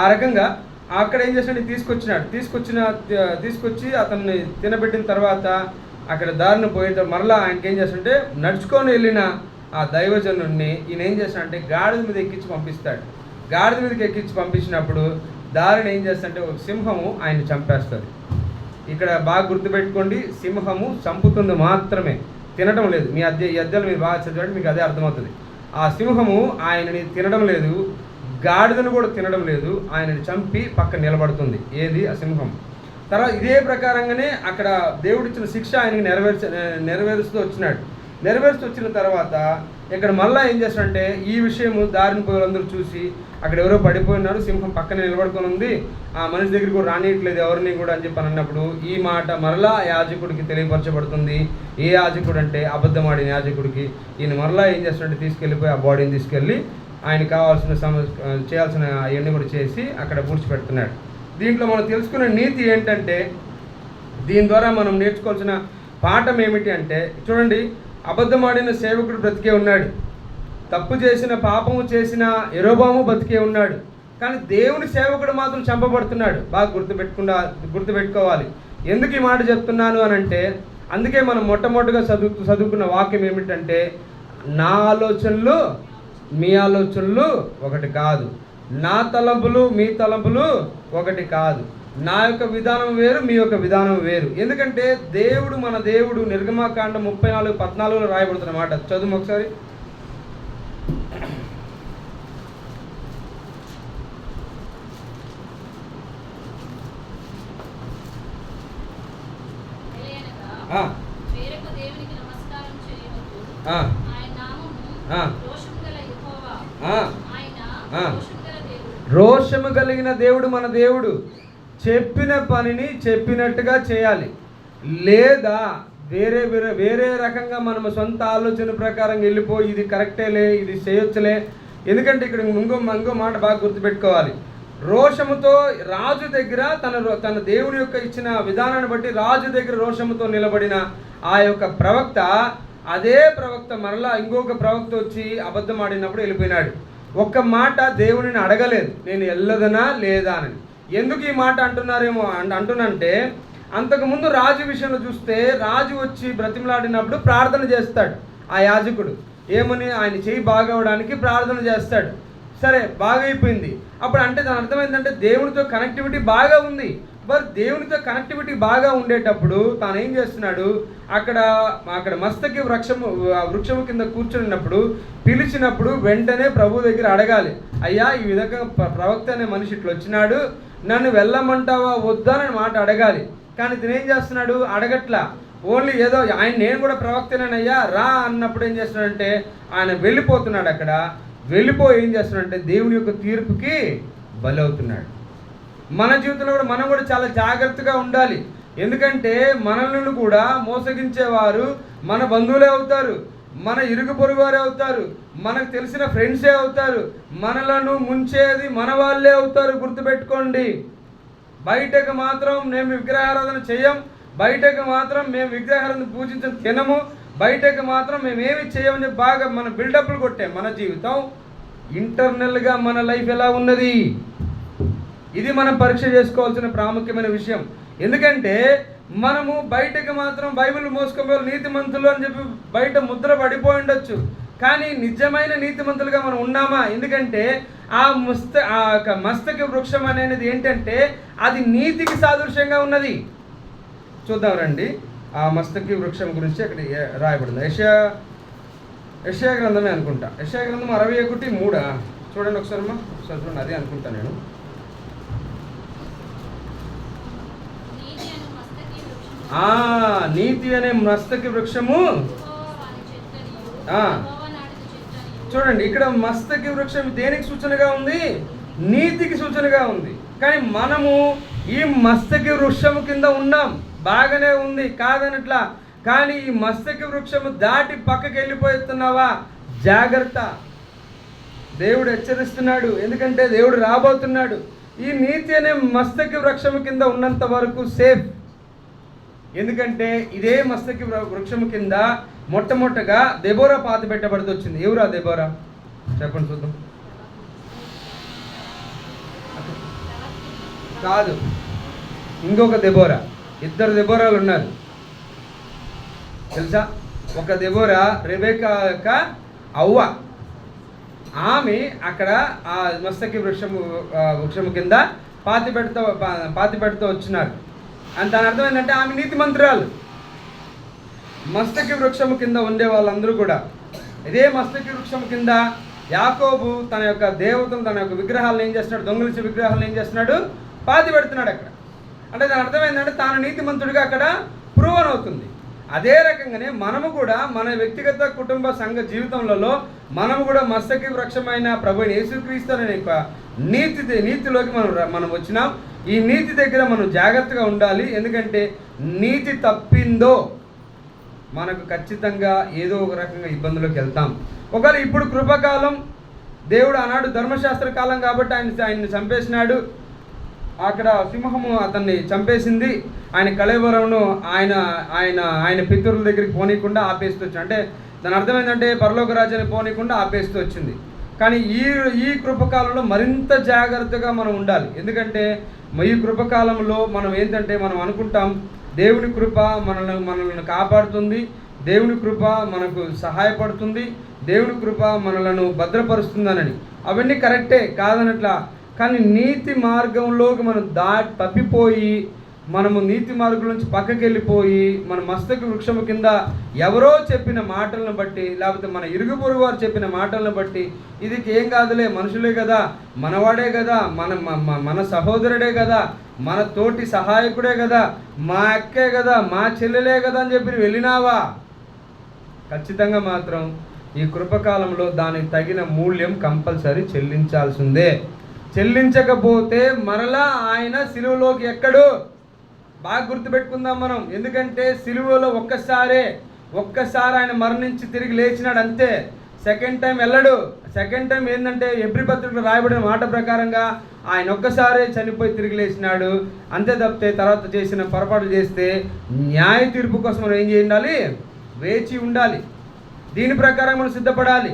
ఆ రకంగా అక్కడ ఏం చేశాడు, తీసుకొచ్చి అతన్ని తినబెట్టిన తర్వాత అక్కడ దారిని పోయేట మరలా ఆయనకి ఏం చేస్తాడంటే నడుచుకొని వెళ్ళిన ఆ దైవజనుడిని ఈయన ఏం చేస్తాడంటే గాడిద మీద ఎక్కించి పంపిస్తాడు. గాడిద మీదకి ఎక్కించి పంపించినప్పుడు దారిని ఏం చేస్తాడంటే ఒక సింహము ఆయన్ని చంపేస్తుంది. ఇక్కడ బాగా గుర్తుపెట్టుకోండి, సింహము చంపుతుంది మాత్రమే, తినడం లేదు. ఈ అధ్యాయాలు మీరు బాగా చదివండి, మీకు అదే అర్థమవుతుంది. ఆ సింహము ఆయనని తినడం లేదు, గాడిదను కూడా తినడం లేదు, ఆయనని చంపి పక్కన నిలబడుతుంది. ఏది? ఆ సింహం. తర్వాత ఇదే ప్రకారంగానే అక్కడ దేవుడిచ్చిన శిక్ష ఆయనకి నెరవేరుస్తూ వచ్చిన తర్వాత ఇక్కడ మళ్ళీ ఏం చేస్తాడంటే ఈ విషయము దారిని పోయేందరూ చూసి అక్కడ ఎవరో పడిపోయినారు, సింహం పక్కనే నిలబడుకొని ఉంది, ఆ మనిషి దగ్గరికి కూడా రానియట్లేదు ఎవరిని కూడా అని చెప్పి అన్నప్పుడు ఈ మాట మరలా యాజకుడికి తెలియపరచబడుతుంది. ఏ యాజకుడు అంటే అబద్ధమాడిన యాజకుడికి. ఈయన మరలా ఏం చేస్తాడంటే తీసుకెళ్ళిపోయి ఆ బాడీని తీసుకెళ్ళి ఆయన కావాల్సిన చేయాల్సిన అవన్నీ కూడా చేసి అక్కడ పూడ్చిపెడుతున్నాడు. దీంట్లో మనం తెలుసుకునే నీతి ఏంటంటే, దీని ద్వారా మనం నేర్చుకోవాల్సిన పాఠం ఏమిటి అంటే, చూడండి, అబద్ధమాడిన సేవకుడు బ్రతికే ఉన్నాడు, తప్పు చేసిన పాపము చేసిన యెరోబాము బతికే ఉన్నాడు, కానీ దేవుని సేవకుడు మాత్రం చంపబడుతున్నాడు. బాగా గుర్తుపెట్టుకోవాలి. ఎందుకు ఈ మాట చెప్తున్నాను అని అంటే, అందుకే మనం మొట్టమొదటిగా చదువుకున్న వాక్యం ఏమిటంటే, నా ఆలోచనలు మీ ఆలోచనలు ఒకటి కాదు, నా తలంపులు మీ తలంపులు ఒకటి కాదు, నా యొక్క విధానం వేరు, మీ యొక్క విధానం వేరు. ఎందుకంటే దేవుడు, మన దేవుడు నిర్గమకాండం 34:14 రాయబడుతున్నమాట. చదువు ఒకసారి. రోషము కలిగిన దేవుడు మన దేవుడు. చెప్పిన పనిని చెప్పినట్టుగా చేయాలి, లేదా వేరే వేరే వేరే రకంగా మనం సొంత ఆలోచన ప్రకారం వెళ్ళిపోయి ఇది కరెక్టేలే, ఇది చేయొచ్చులే. ఎందుకంటే ఇక్కడ ఇంకో మాట బాగా గుర్తుపెట్టుకోవాలి. రోషముతో రాజు దగ్గర తన దేవుని యొక్క ఇచ్చిన విధానాన్ని బట్టి రాజు దగ్గర రోషముతో నిలబడిన ఆ యొక్క ప్రవక్త, అదే ప్రవక్త మరలా ఇంకొక ప్రవక్త వచ్చి అబద్ధం ఆడినప్పుడు వెళ్ళిపోయినాడు. ఒక్క మాట దేవునిని అడగలేదు, నేను వెళ్ళదనా లేదా అని. ఎందుకు ఈ మాట అంటున్నంటే అంతకుముందు రాజు విషయంలో చూస్తే రాజు వచ్చి బ్రతిమలాడినప్పుడు ప్రార్థన చేస్తాడు ఆ యాజకుడు. ఏమని? ఆయన చెయ్యి బాగవడానికి ప్రార్థన చేస్తాడు. సరే, బాగైపోయింది. అప్పుడు అంటే దాని అర్థం ఏంటంటే దేవునితో కనెక్టివిటీ బాగా ఉంది. మరి దేవునితో కనెక్టివిటీ బాగా ఉండేటప్పుడు తాను ఏం చేస్తున్నాడు, అక్కడ మస్తకి వృక్షము కింద కూర్చున్నప్పుడు పిలిచినప్పుడు వెంటనే ప్రభు దగ్గర అడగాలి, అయ్యా ఈ విధంగా ప్రవక్త అనే మనిషి ఇట్లా వచ్చినాడు, నన్ను వెళ్ళమంటావా వద్దా అని మాట అడగాలి. కానీ ఇతను ఏం చేస్తున్నాడు, అడగట్లా. ఓన్లీ ఏదో నేను కూడా ప్రవక్తనేనయ్యా రా అన్నప్పుడు ఏం చేస్తున్నాడంటే ఆయన వెళ్ళిపోతున్నాడు. అక్కడ వెళ్ళిపోయి ఏం చేస్తున్నాడంటే దేవుని యొక్క తీర్పుకి బలవుతున్నాడు. మన జీవితంలో కూడా మనం కూడా చాలా జాగ్రత్తగా ఉండాలి. ఎందుకంటే మనల్ని కూడా మోసగించేవారు మన బంధువులే అవుతారు, మన ఇరుగు పొరుగు వారే అవుతారు, మనకు తెలిసిన ఫ్రెండ్సే అవుతారు, మనలను ముంచేది మన వాళ్ళే అవుతారు. గుర్తుపెట్టుకోండి. బయటకు మాత్రం మేము విగ్రహారాధన చేయం, బయటకు మాత్రం మేము విగ్రహారాధన పూజించం, తినము, బయటకు మాత్రం మేమేమి చేయమని బాగా మన బిల్డప్లు కొట్టాం. మన జీవితం ఇంటర్నల్గా మన లైఫ్ ఎలా ఉన్నది, ఇది మనం పరీక్ష చేసుకోవాల్సిన ప్రాముఖ్యమైన విషయం. ఎందుకంటే మనము బయటకు మాత్రం బైబిల్ మోసుకుపోవాలి నీతిమంతులు అని చెప్పి బయట ముద్ర పడిపోయి ఉండొచ్చు, కానీ నిజమైన నీతిమంతులుగా మనం ఉన్నామా? ఎందుకంటే ఆ మస్తకి వృక్షం అనేది ఏంటంటే అది నీతికి సాదృశ్యంగా ఉన్నది. చూద్దాం రండి, ఆ మస్తకి వృక్షం గురించి అక్కడ రాయబడింది. యెషయా గ్రంథమే అనుకుంటా. యెషయా గ్రంథం 61:3 చూడండి ఒకసారి చూడండి, అదే అనుకుంటా నేను. నీతి అనే మస్తకి వృక్షము. చూడండి, ఇక్కడ మస్తకి వృక్షం దేనికి సూచనగా ఉంది? నీతికి సూచనగా ఉంది. కానీ మనము ఈ మస్తకి వృక్షము కింద ఉన్నాం, బాగానే ఉంది కాదనట్లా. కానీ ఈ మస్తకి వృక్షము దాటి పక్కకి వెళ్ళిపోతున్నావా? జాగ్రత్త, దేవుడు హెచ్చరిస్తున్నాడు. ఎందుకంటే దేవుడు రాబోతున్నాడు. ఈ నీతి అనే మస్తకి వృక్షము కింద ఉన్నంత వరకు సేఫ్. ఎందుకంటే ఇదే మస్తకి వృక్షము కింద మొట్టమొదటగా దెబోరా పాతి పెట్టబడుతూ వచ్చింది. ఎవరా దెబోరా? చెప్పండి చూద్దాం. కాదు, ఇంకొక దెబోరా. ఇద్దరు దెబోరాలు ఉన్నారు తెలుసా? ఒక దెబోరా రెబెకా యొక్క అవ్వ. ఆమె అక్కడ ఆ మస్తకి వృక్షము కింద పాతి పెడుతూ వచ్చినారు. అని దాని అర్థం ఏంటంటే ఆమె నీతి మంత్రాలు. మస్తకి వృక్షము కింద ఉండే వాళ్ళందరూ కూడా ఇదే మస్తకి వృక్షము కింద యాకోబు తన యొక్క దేవతను, తన యొక్క విగ్రహాలను ఏం చేస్తున్నాడు, దొంగలించే విగ్రహాలను ఏం చేస్తున్నాడు, పాతి పెడుతున్నాడు అక్కడ. అంటే దాని అర్థం ఏంటంటే తాను నీతిమంతుడిగా అక్కడ ప్రూవన్ అవుతుంది. అదే రకంగానే మనము కూడా మన వ్యక్తిగత కుటుంబ సంఘ జీవితంలో మనము కూడా మస్తకి వృక్షమైన ప్రభు యేసుక్రీస్తు అనే నీతిలోకి మనం వచ్చినాం. ఈ నీతి దగ్గర మనం జాగ్రత్తగా ఉండాలి. ఎందుకంటే నీతి తప్పిందో మనకు ఖచ్చితంగా ఏదో ఒక రకంగా ఇబ్బందులోకి వెళ్తాం. ఒకవేళ ఇప్పుడు కృపకాలం, దేవుడు ఆనాడు ధర్మశాస్త్ర కాలం కాబట్టి ఆయన్ని చంపేసినాడు. అక్కడ సింహము అతన్ని చంపేసింది. ఆయన కళేబరమును ఆయన పితరుల దగ్గరికి పోనీయకుండా ఆపేస్తూ వచ్చింది. అంటే దాని అర్థం ఏంటంటే పరలోక రాజ్యాన్ని పోనీయకుండా ఆపేస్తూ వచ్చింది. కానీ ఈ కృపకాలంలో మరింత జాగ్రత్తగా మనం ఉండాలి. ఎందుకంటే ఈ కృపకాలంలో మనం ఏంటంటే మనం అనుకుంటాం దేవుని కృప మనల్ని కాపాడుతుంది, దేవుని కృప మనకు సహాయపడుతుంది, దేవుని కృప మనలను భద్రపరుస్తుందనని. అవన్నీ కరెక్టే, కాదనట్లా. కానీ నీతి మార్గంలోకి మనం తప్పిపోయి, మనము నీతి మార్గం నుంచి పక్కకి వెళ్ళిపోయి, మన మస్తక వృక్షము కింద ఎవరో చెప్పిన మాటలను బట్టి, లేకపోతే మన ఇరుగు పొరుగు వారు చెప్పిన మాటలను బట్టి, ఇది ఏం కాదులే, మనుషులే కదా, మనవాడే కదా, మన సహోదరుడే కదా, మన తోటి సహాయకుడే కదా, మా అక్కే కదా, మా చెల్లెలే కదా అని చెప్పి వెళ్ళినావా, ఖచ్చితంగా మాత్రం ఈ కృపకాలంలో దానికి తగిన మూల్యం కంపల్సరీ చెల్లించాల్సిందే. చెల్లించకపోతే మరలా ఆయన సిలువలోకి ఎక్కడు. బాగా గుర్తుపెట్టుకుందాం మనం. ఎందుకంటే సిలువలో ఒక్కసారి ఆయన మరణించి తిరిగి లేచినాడు అంతే. సెకండ్ టైం వెళ్ళడు. సెకండ్ టైం ఏంటంటే ఎబ్రీ పత్రికలో రాయబడిన మాట ప్రకారంగా ఆయన ఒక్కసారే చనిపోయి తిరిగి లేచినాడు అంతే. తప్పితే తర్వాత చేసిన పొరపాట్లు చేస్తే న్యాయ తీర్పు కోసం మనం ఏం చేయాలి? వేచి ఉండాలి. దీని ప్రకారం మనం సిద్ధపడాలి.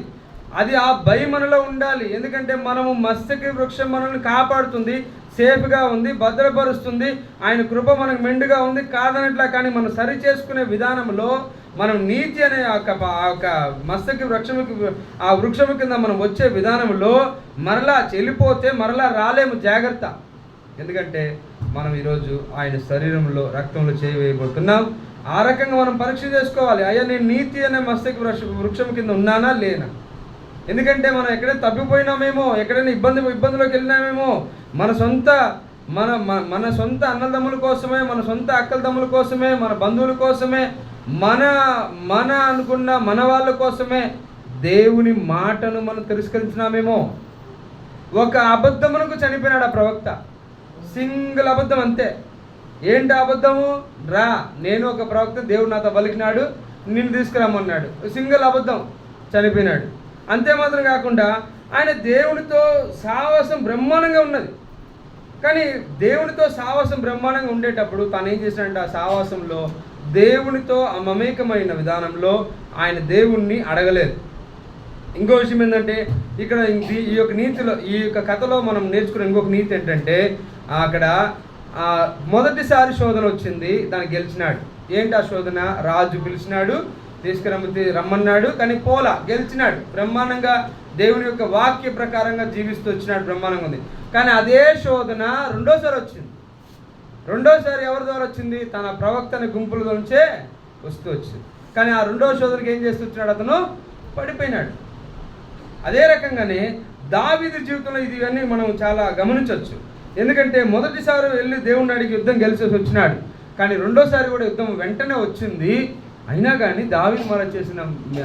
అది ఆ భయం మనలో ఉండాలి. ఎందుకంటే మనము మస్తక వృక్షం మనల్ని కాపాడుతుంది, సేఫ్గా ఉంది, భద్రపరుస్తుంది, ఆయన కృప మనకు మెండుగా ఉంది, కాదనట్లా. కానీ మనం సరి చేసుకునే విధానంలో మనం నీతి అనే మస్తక వృక్షము కింద మనం వచ్చే విధానంలో మరలా చెల్లిపోతే మరలా రాలేము. జాగ్రత్త. ఎందుకంటే మనం ఈరోజు ఆయన శరీరంలో రక్తంలో చేయవేయబోతున్నాం. ఆ రకంగా మనం పరీక్ష చేసుకోవాలి. అయ్యా, నేను నీతి అనే మస్తక వృక్షం కింద ఉన్నానా లేనా? ఎందుకంటే మనం ఎక్కడైనా తప్పిపోయినామేమో, ఎక్కడైనా ఇబ్బందులోకి వెళ్ళినామేమో, మన సొంత అన్నదమ్ముల కోసమే, మన సొంత అక్కలదమ్ముల కోసమే, మన బంధువుల కోసమే, మన అనుకున్న మన వాళ్ళ కోసమే దేవుని మాటను మనం తిరస్కరించినామేమో. ఒక అబద్ధమునకు చనిపోయినాడు ఆ ప్రవక్త. సింగిల్ అబద్ధం అంతే. ఏంటి అబద్ధము? నేను ఒక ప్రవక్త, దేవుడు నాతో పలికినాడు, నిన్ను తీసుకురమ్మన్నాడు. సింగిల్ అబద్ధం, చనిపోయినాడు. అంతే మాత్రం కాకుండా ఆయన దేవునితో సావాసం బ్రహ్మాండంగా ఉన్నది. కానీ దేవునితో సావాసం బ్రహ్మాండంగా ఉండేటప్పుడు తను ఏం చేశాడంటే ఆ సావాసంలో దేవునితో మమేకమైన విధానంలో ఆయన దేవుణ్ణి అడగలేదు. ఇంకో విషయం ఏంటంటే ఇక్కడ ఈ యొక్క నీతిలో, ఈ యొక్క కథలో మనం నేర్చుకున్న ఇంకొక నీతి ఏంటంటే, అక్కడ మొదటిసారి శోధన వచ్చింది, దాన్ని గెలిచినాడు. ఏంటి ఆ శోధన? రాజు పిలిచినాడు, రమ్మన్నాడు, కానీ గెలిచినాడు. బ్రహ్మాండంగా దేవుని యొక్క వాక్య ప్రకారంగా జీవిస్తూ వచ్చినాడు, బ్రహ్మాండంగా ఉంది. కానీ అదే శోధన రెండోసారి వచ్చింది. రెండోసారి ఎవరి ద్వారా వచ్చింది? తన ప్రవక్తని గుంపుల నుంచే వస్తూ వచ్చింది. కానీ ఆ రెండో శోధనకి ఏం చేస్తూ వచ్చినాడు? అతను పడిపోయినాడు. అదే రకంగానే దావీదు జీవితంలో ఇవన్నీ మనం చాలా గమనించవచ్చు. ఎందుకంటే మొదటిసారి వెళ్ళి దేవుని అడిగి యుద్ధం గెలిచేసి వచ్చినాడు, కానీ రెండోసారి కూడా యుద్ధం వెంటనే వచ్చింది. అయినా కానీ దావీదు మహారాజు చేసిన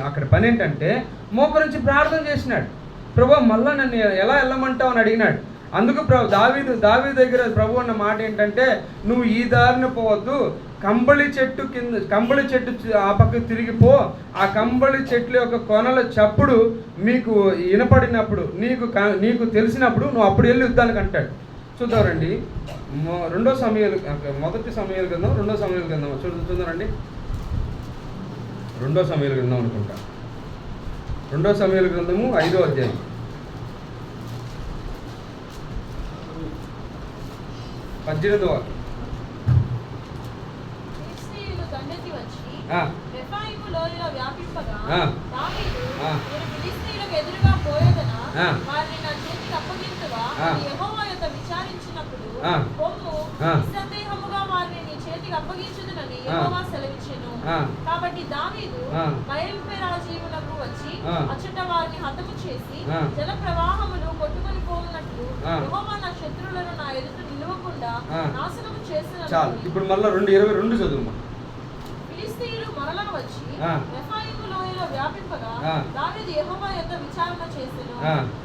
అక్కడ పని ఏంటంటే మోకరించి ప్రార్థన చేసినాడు. ప్రభు మళ్ళా నన్ను ఎలా వెళ్ళమంటావు అని అడిగినాడు. అందుకు దావీదు దగ్గర ప్రభు అన్న మాట ఏంటంటే, నువ్వు ఈ దారిన పోవద్దు, కంబళి చెట్టు ఆ పక్కకు తిరిగిపో, ఆ కంబళి చెట్ల యొక్క కొనల చప్పుడు మీకు వినపడినప్పుడు, నీకు తెలిసినప్పుడు నువ్వు అప్పుడు వెళ్ళి యుద్ధానికి అంటాడు. చూద్దామండి. మొదటి సమయాల గ్రంథం, రెండో సమయాల గ్రంథం చూద్దామండి. రెండో సమయాల గ్రంథం అనుకుంటా. రెండో సమయాల గ్రంథము 5వ అధ్యాయం 18వ వాక్యం. కాబట్టి దావీదు బయల్పెరాజీమునకు వచ్చి అచ్చట వారిని హతము చేసి జల ప్రవాహములు కొట్టుకొని పోవునట్లు యెహోవా నా శత్రువులను నా ఎదుట నిలవకుండా నాశనము చేసినను. చాలు. ఇప్పుడు మళ్ళా 2:22 చదువు. ఫిలిష్తీయులు మరలా వచ్చి రెఫాయిము లోయలో వ్యాపింపగా దావీదు యెహోవా యొద్ద విచారణ చేసెను.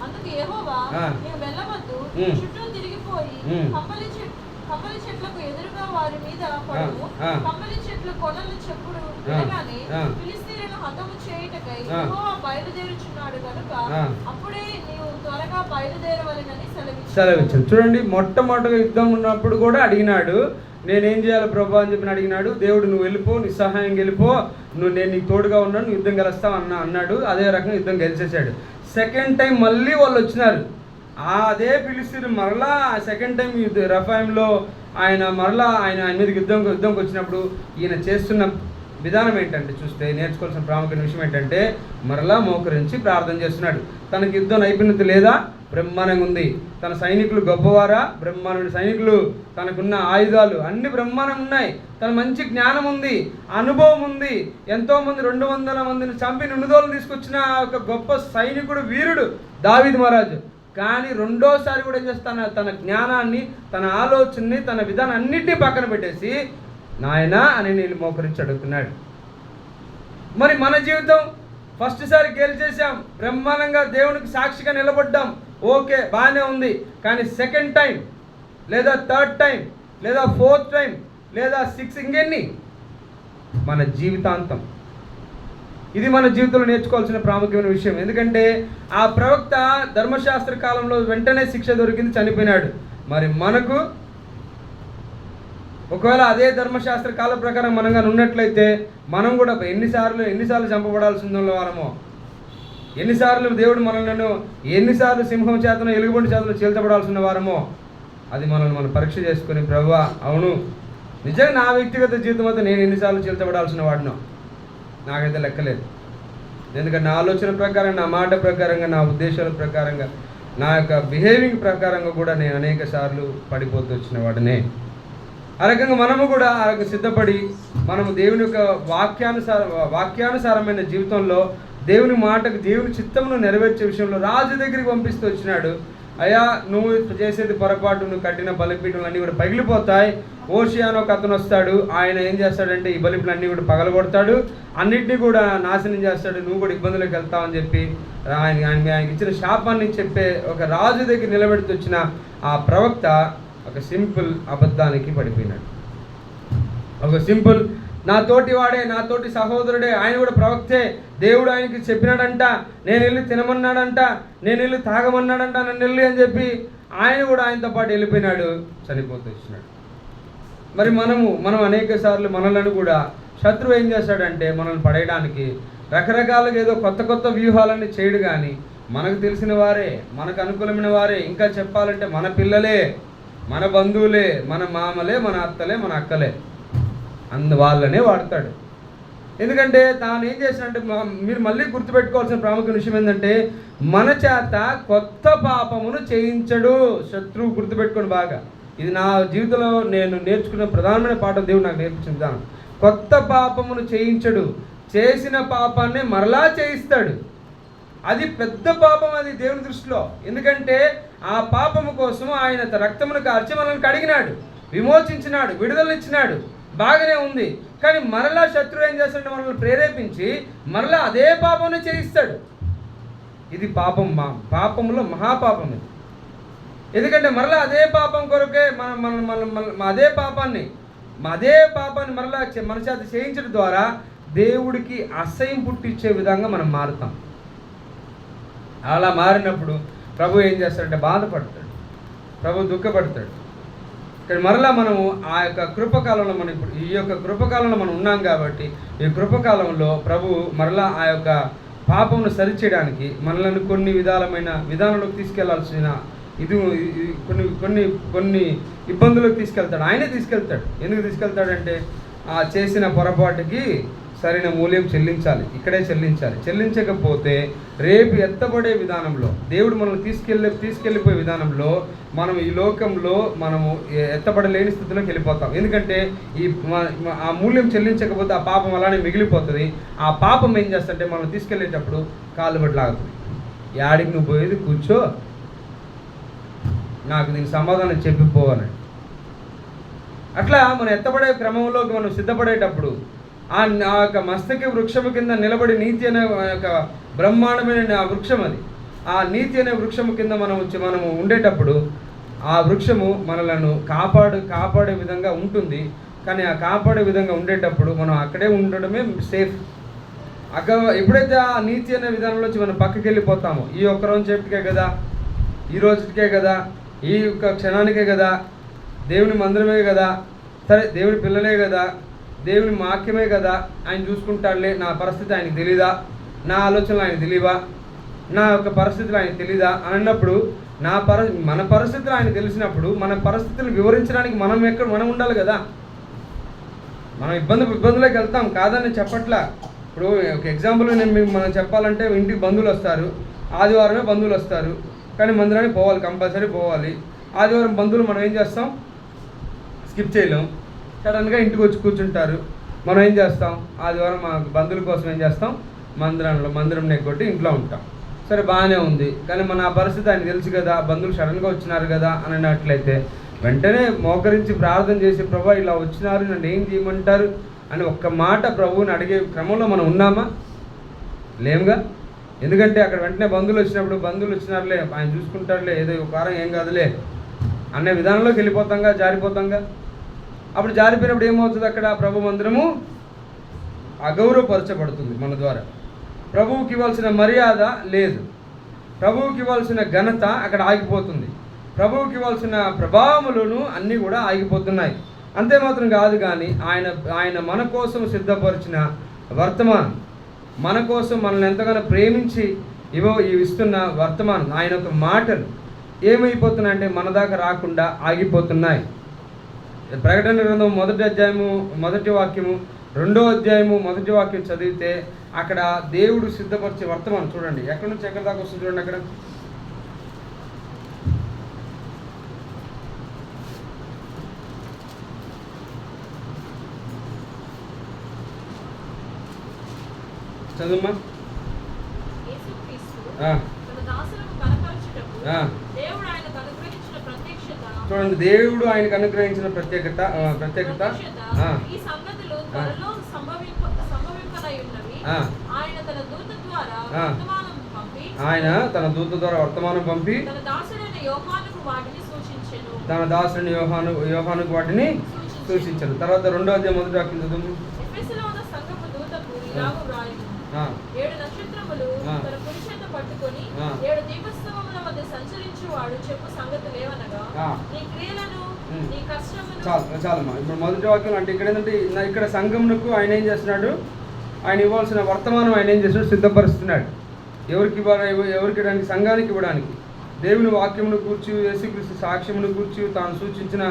అందుకు యెహోవా, నీవు వెళ్ళవద్దు, చుట్టూ తిరిగిపోయి కంబలి చెట్లకు ఎదురుగా వారి మీద పడుము. కంబలి చెట్లు కొనలు చెప్పుడు వినగానే ఫిలిష్తీయులను హతము చేయుటకై యెహోవా బయలుదేరుచున్నాడు కనుక అప్పుడే నీవు త్వరగా బయలుదేరవలెనని సెలవిచ్చాడు. చూడండి, మొట్టమొదటిగా యుద్ధం ఉన్నప్పుడు కూడా అడిగినాడు, నేనేం చేయాలి ప్రభు అని చెప్పి అడిగినాడు. దేవుడు, నువ్వు వెళ్ళిపో, నిస్సహాయం వెళ్ళిపో, నేను నీకు తోడుగా ఉన్నాను, నువ్వు యుద్ధం గెలుస్తావు అన్నాడు. అదే రకంగా యుద్ధం గెలిచేశాడు. సెకండ్ టైం మళ్ళీ వాళ్ళు వచ్చినారు. అదే ఫిలిష్తీయులు మరలా సెకండ్ టైం రెఫాయిములో ఆయన మీదకి యుద్ధంకి వచ్చినప్పుడు ఈయన చేస్తున్న విధానం ఏంటంటే చూస్తే నేర్చుకోవాల్సిన ప్రాముఖ్యమైన విషయం ఏంటంటే మరలా మోకరించి ప్రార్థన చేస్తున్నాడు. తనకి యుద్ధ నైపుణ్యత లేదా? బ్రహ్మాండంగా ఉంది. తన సైనికులు గొప్పవారా? బ్రహ్మాండ సైనికులు. తనకున్న ఆయుధాలు అన్ని బ్రహ్మాండంగా ఉన్నాయి. తన మంచి జ్ఞానం ఉంది, అనుభవం ఉంది. ఎంతోమంది 200 మందిని చంపి నుండుదోలను తీసుకొచ్చిన ఒక గొప్ప సైనికుడు, వీరుడు దావీదు మహారాజు. కానీ రెండోసారి కూడా ఏం చేస్తాను, తన జ్ఞానాన్ని, తన ఆలోచనని, తన విధానం అన్నిటినీ పక్కన పెట్టేసి నాయనా అని నేను మోకరించి అడుగుతున్నాడు. మరి మన జీవితం ఫస్ట్ సారి గెలిచేసాం, బ్రహ్మాండంగా దేవునికి సాక్షిగా నిలబడ్డాం, ఓకే బాగానే ఉంది. కానీ సెకండ్ టైం లేదా థర్డ్ టైం లేదా ఫోర్త్ టైం లేదా 6 ఇంకెన్ని? మన జీవితాంతం. ఇది మన జీవితంలో నేర్చుకోవాల్సిన ప్రాముఖ్యమైన విషయం. ఎందుకంటే ఆ ప్రవక్త ధర్మశాస్త్ర కాలంలో వెంటనే శిక్ష దొరికింది, చనిపోయినాడు. మరి మనకు ఒకవేళ అదే ధర్మశాస్త్ర కాల ప్రకారం మనంగా ఉన్నట్లయితే మనం కూడా ఎన్నిసార్లు చంపబడాల్సిన వారమో, ఎన్నిసార్లు దేవుడు మనల్ని ఎన్నిసార్లు సింహం చేతను ఎలుగుబంటి చేతను చీల్చబడాల్సిన వారమో, అది మనం పరీక్ష చేసుకుని ప్రభువా అవును నిజంగా నా వ్యక్తిగత జీవితం అయితే నేను ఎన్నిసార్లు చీల్చబడాల్సిన వాడినో నాకైతే లెక్కలేదు. ఎందుకంటే నా ఆలోచన ప్రకారం, నా మాట ప్రకారంగా, నా ఉద్దేశాల ప్రకారంగా, నా యొక్క బిహేవింగ్ ప్రకారంగా కూడా నేను అనేక సార్లు పడిపోతూ వచ్చిన వాడినే. ఆ రకంగా మనము కూడా ఆ రకంగా సిద్ధపడి మనము దేవుని యొక్క వాక్యానుసారమైన జీవితంలో దేవుని మాటకు, దేవుని చిత్తమును నెరవేర్చే విషయంలో రాజు దగ్గరికి పంపిస్తూ వచ్చినాడు. అయ్యా నువ్వు చేసేది పొరపాటు, నువ్వు కట్టిన బలిపీఠములు అన్నీ కూడా పగిలిపోతాయి. ఓషియా అని ఒక అతను వస్తాడు, ఆయన ఏం చేస్తాడంటే ఈ బలిపీఠములు అన్నీ కూడా పగలగొడతాడు, అన్నింటినీ కూడా నాశనం చేస్తాడు, నువ్వు కూడా ఇబ్బందులకు వెళ్తావు అని చెప్పి ఆయనకి ఇచ్చిన శాపాన్ని చెప్పే ఒక రాజు దగ్గర నిలబెడుతూ వచ్చిన ఆ ప్రవక్త ఒక సింపుల్ అబద్ధానికి పడిపోయినాడు. ఒక సింపుల్ నా తోటి వాడే, నా తోటి సహోదరుడే, ఆయన కూడా ప్రవక్తే, దేవుడు ఆయనకి చెప్పినాడంట, నేను వెళ్ళి తినమన్నాడంట, నేను వెళ్ళి తాగమన్నాడంట, నన్ను వెళ్ళి అని చెప్పి ఆయన కూడా ఆయనతో పాటు వెళ్ళిపోయినాడు, చనిపోతూ వచ్చినాడు. మరి మనం అనేక సార్లు మనలను కూడా శత్రువు ఏం చేస్తాడంటే మనల్ని పడేయడానికి రకరకాలుగా ఏదో కొత్త వ్యూహాలన్నీ చేయడు. కానీ మనకు తెలిసిన వారే, మనకు అనుకూలమైన వారే, ఇంకా చెప్పాలంటే మన పిల్లలే, మన బంధువులే, మన మామలే, మన అత్తలే, మన అక్కలే, వాళ్ళనే వాడతాడు. ఎందుకంటే తాను ఏం చేసినట్టే మీరు మళ్ళీ గుర్తుపెట్టుకోవాల్సిన ప్రాముఖ్యమైన విషయం ఏంటంటే మన చేత కొత్త పాపమును చేయించడు శత్రువు. గుర్తుపెట్టుకోండి బాగా. ఇది నా జీవితంలో నేను నేర్చుకున్న ప్రధానమైన పాఠం, దేవుడు నాకు నేర్పించిన విధానం. కొత్త పాపమును చేయించడు, చేసిన పాపాన్ని మరలా చేయిస్తాడు. అది పెద్ద పాపం, అది దేవుని దృష్టిలో. ఎందుకంటే ఆ పాపము కోసం ఆయన రక్తమును కార్చి మనల్ని కడిగినాడు, విమోచించినాడు, విడుదలనిచ్చినాడు, బాగానే ఉంది. కానీ మరలా శత్రువు ఏం చేస్తాడంటే మనల్ని ప్రేరేపించి మరలా అదే పాపంని చేయిస్తాడు. ఇది పాపం, పాపంలో మహాపాపం ఇది. ఎందుకంటే మరలా అదే పాపం కొరకే అదే పాపాన్ని మరలా మన చేత చేయించడం ద్వారా దేవుడికి అసహ్యం పుట్టించే విధంగా మనం మారుతాం. అలా మారినప్పుడు ప్రభు ఏం చేస్తాడంటే బాధపడతాడు, ప్రభు దుఃఖపడతాడు. కానీ మరలా మనము ఆ యొక్క కృపకాలంలో మనం ఇప్పుడు ఈ యొక్క కృపకాలంలో మనం ఉన్నాం కాబట్టి ఈ కృపకాలంలో ప్రభు మరలా ఆ యొక్క పాపమును సరిచేయడానికి మనల్ని కొన్ని విధానంలోకి తీసుకెళ్లాల్సిన కొన్ని ఇబ్బందులకు తీసుకెళ్తాడు. ఆయనే తీసుకెళ్తాడు. ఎందుకు తీసుకెళ్తాడంటే ఆ చేసిన పొరపాటుకి సరైన మూల్యం చెల్లించాలి, ఇక్కడే చెల్లించాలి. చెల్లించకపోతే రేపు ఎత్తబడే విధానంలో, దేవుడు మనల్ని తీసుకెళ్ళిపోయే విధానంలో మనం ఈ లోకంలో మనము ఎత్తబడలేని స్థితిలోకి వెళ్ళిపోతాం. ఎందుకంటే ఆ మూల్యం చెల్లించకపోతే ఆ పాపం అలానే మిగిలిపోతుంది. ఆ పాపం ఏం చేస్తుంటే మనం తీసుకెళ్ళేటప్పుడు కాళ్ళు బట్టి లాగుతుంది. యాడికి నువ్వు పోయేది, కూర్చో, నాకు దీనికి సమాధానం చెప్పిపోవాలి. అట్లా మనం ఎత్తబడే క్రమంలోకి మనం సిద్ధపడేటప్పుడు ఆ యొక్క మస్తకి వృక్షము కింద నిలబడి నీతి అనే యొక్క బ్రహ్మాండమైన ఆ వృక్షం, అది ఆ నీతి అనే వృక్షము కింద మనము ఉండేటప్పుడు ఆ వృక్షము మనలను కాపాడే విధంగా ఉంటుంది. కానీ ఆ కాపాడే విధంగా ఉండేటప్పుడు మనం అక్కడే ఉండడమే సేఫ్. ఎప్పుడైతే ఆ నీతి అనే విధానంలోంచి మనం పక్కకి వెళ్ళిపోతామో, ఈ ఒక్క రోజు చెప్పికే కదా, ఈ రోజుకే కదా, ఈ యొక్క క్షణానికే కదా, దేవుని మందిరమే కదా, సరే దేవుని పిల్లలే కదా, దేవుని వాక్యమే కదా, ఆయన చూసుకుంటాడులే, నా పరిస్థితి ఆయనకు తెలీదా, నా ఆలోచనలు ఆయనకు తెలియవా, నా యొక్క పరిస్థితులు ఆయనకు తెలీదా అని అన్నప్పుడు మన పరిస్థితులు ఆయన తెలిసినప్పుడు మన పరిస్థితులను వివరించడానికి మనం ఉండాలి కదా. మనం ఇబ్బందులోకి వెళ్తాం, కాదని చెప్పట్లా. ఇప్పుడు ఒక ఎగ్జాంపుల్ మనం చెప్పాలంటే, ఇంటికి బంధువులు వస్తారు, ఆదివారమే బంధువులు వస్తారు, కానీ మందిరానికి పోవాలి, కంపల్సరీ పోవాలి. ఆదివారం బంధువులు మనం ఏం చేస్తాం, స్కిప్ చేయలేం. సడన్గా ఇంటికి వచ్చి కూర్చుంటారు, మనం ఏం చేస్తాం, ఆదివారం మా బంధువుల కోసం ఏం చేస్తాం, మందిరం నెగ్గొట్టి ఇంట్లో ఉంటాం. సరే, బాగానే ఉంది, కానీ మన ఆ పరిస్థితి ఆయనకు తెలుసు కదా, బంధువులు సడన్గా వచ్చినారు కదా అని అన్నట్లయితే వెంటనే మోకరించి ప్రార్థన చేసి, ప్రభా ఇలా వచ్చినారు, నన్ను ఏం చేయమంటారు అని ఒక్క మాట ప్రభువుని అడిగే క్రమంలో మనం ఉన్నామా? లేముగా. ఎందుకంటే అక్కడ వెంటనే బంధువులు వచ్చినారులే, ఆయన చూసుకుంటారులే, ఏదో ఒక వారం ఏం కాదులే అనే విధానంలోకి వెళ్ళిపోతాంగా, జారిపోతాంగా. అప్పుడు జారిపోయినప్పుడు ఏమవుతుంది, అక్కడ ప్రభు మందిరము అగౌరవపరచబడుతుంది మన ద్వారా. ప్రభువుకి ఇవ్వాల్సిన మర్యాద లేదు, ప్రభువుకి ఇవ్వాల్సిన ఘనత అక్కడ ఆగిపోతుంది, ప్రభువుకి ఇవ్వాల్సిన ప్రభావములను అన్నీ కూడా ఆగిపోతున్నాయి. అంతే మాత్రం కాదు, కానీ ఆయన మన కోసం సిద్ధపరిచిన వర్తమానం, మన కోసం మనల్ని ఎంతగానో ప్రేమించి ఇస్తున్న వర్తమానం, ఆయన యొక్క మాటలు ఏమైపోతున్నాయంటే మన దాకా రాకుండా ఆగిపోతున్నాయి. ప్రకటన గ్రంథం 1వ అధ్యాయము 1వ వాక్యము, 2వ అధ్యాయము 1వ వాక్యం చదివితే అక్కడ దేవుడు సిద్ధపరిచే వర్తమానం చూడండి, ఎక్కడి నుంచి ఎక్కడి దాకా వస్తుంది చూడండి. అక్కడ చదువుమా. చూడండి, దేవుడు ఆయనకు అనుగ్రహించిన ప్రత్యేకత ఆయన తన దూత ద్వారా వర్తమానం పంపి తన దాసుని యోహానుకు వాటిని సూచించారు. తర్వాత 2వ అధ్యాయం 1వ వాక్యం చదువు. 7 నక్షత్రములు తన కుడి చేత పట్టుకొని 7 దీపస్తంభముల మధ్య సంచరించువాడు చెప్పు సంగతులు ఏమనగా, నీ క్రియలను నీ కష్టమును. చాలమ్మా, ఇప్పుడు 1వ వాక్యం అంటే ఇక్కడ ఏంటంటే, ఇక్కడ సంఘమునకు ఆయన ఏం చేస్తున్నాడు, ఆయన ఇవ్వాల్సిన వర్తమానం ఆయన ఏం చేస్తున్నాడు, సిద్ధపరుస్తున్నాడు. ఎవరికి ఇవ్వడానికి, సంఘానికి ఇవ్వడానికి. దేవుని వాక్యమును కూర్చి, యేసుక్రీస్తు సాక్ష్యమును కూర్చి తాను సూచించిన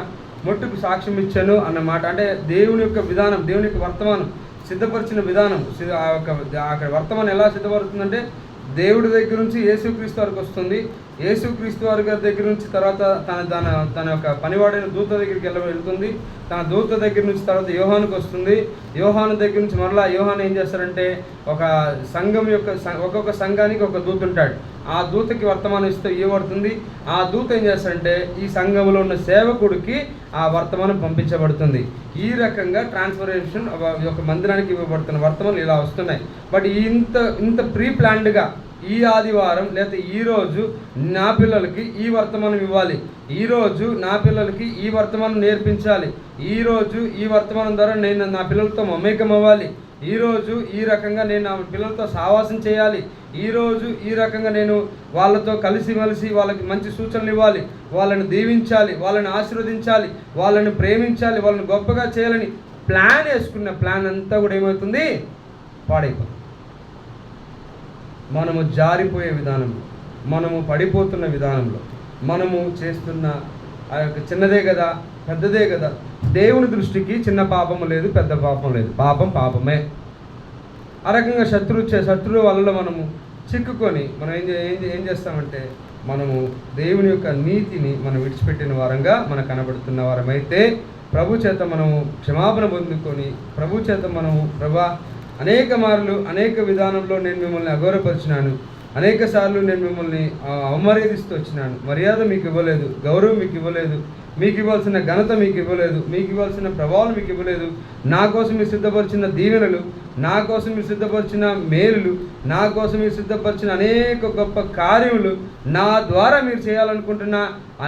మొట్టుకు సాక్ష్యం ఇచ్చాను అన్నమాట. అంటే దేవుని యొక్క విధానం, దేవుని యొక్క వర్తమానం సిద్ధపరిచిన విధానం. అక్కడ వర్తమానం ఎలా సిద్ధపడుతుందంటే, దేవుడి దగ్గర నుంచి యేసుక్రీస్తు వరకు వస్తుంది, యేసుక్రీస్తు వారి దగ్గర నుంచి తర్వాత తన యొక్క పనివాడైన దూత దగ్గరికి వెళ్తుంది, తన దూత దగ్గర నుంచి తర్వాత యోహానుకు వస్తుంది, యోహాను దగ్గర నుంచి మరలా యోహాను ఏం చేస్తారంటే, ఒక సంఘం యొక్క ఒక్కొక్క సంఘానికి ఒక దూత ఉంటాడు, ఆ దూతకి వర్తమానం ఇవ్వబడుతుంది. ఆ దూత ఏం చేస్తారంటే, ఈ సంఘంలో ఉన్న సేవకుడికి ఆ వర్తమానం పంపించబడుతుంది. ఈ రకంగా ట్రాన్స్ఫర్మేషన్ ఒక మందిరానికి ఇవ్వబడుతున్న వర్తమానాలు ఇలా వస్తున్నాయి. బట్ ఇంత ప్రీ ప్లాన్డ్గా ఈ ఆదివారం లేదా ఈరోజు నా పిల్లలకి ఈ వర్తమానం ఇవ్వాలి, ఈరోజు నా పిల్లలకి ఈ వర్తమానం నేర్పించాలి, ఈరోజు ఈ వర్తమానం ద్వారా నేను నా పిల్లలతో మమేకం అవ్వాలి, ఈరోజు ఈ రకంగా నేను నా పిల్లలతో సావాసం చేయాలి, ఈరోజు ఈ రకంగా నేను వాళ్ళతో కలిసిమెలిసి వాళ్ళకి మంచి సూచనలు ఇవ్వాలి, వాళ్ళని దీవించాలి, వాళ్ళని ఆశీర్వదించాలి, వాళ్ళని ప్రేమించాలి, వాళ్ళని గొప్పగా చేయాలని ప్లాన్ వేసుకున్న ప్లాన్ అంతా కూడా ఏమవుతుంది, పాడైపోతుంది. మనము జారిపోయే విధానంలో, మనము పడిపోతున్న విధానంలో, మనము చేస్తున్న ఆ యొక్క చిన్నదే కదా పెద్దదే కదా, దేవుని దృష్టికి చిన్న పాపము లేదు, పెద్ద పాపం లేదు, పాపం పాపమే. ఆ రకంగా శత్రువు వల్ల మనము చిక్కుకొని మనం ఏం చేస్తామంటే, మనము దేవుని యొక్క నీతిని మనం విడిచిపెట్టిన వారంగా మనకు కనబడుతున్న వారమైతే, ప్రభు చేత మనము క్షమాపణ పొందుకొని, ప్రభు చేత మనము ప్రభా అనేక మార్లు అనేక విధానంలో నేను మిమ్మల్ని అగౌరవపరిచినాను, అనేక సార్లు నేను మిమ్మల్ని అవమర్యాదిస్తూ వచ్చినాను, మర్యాద మీకు ఇవ్వలేదు, గౌరవం మీకు ఇవ్వలేదు, మీకు ఇవ్వాల్సిన ఘనత మీకు ఇవ్వలేదు, మీకు ఇవ్వాల్సిన ప్రభావం మీకు ఇవ్వలేదు, నా కోసం మీరు సిద్ధపరిచిన దీవెనలు, నా కోసం మీరు సిద్ధపరిచిన మేలులు, నా కోసం మీరు సిద్ధపరిచిన అనేక గొప్ప కార్యములు, నా ద్వారా మీరు చేయాలనుకుంటున్న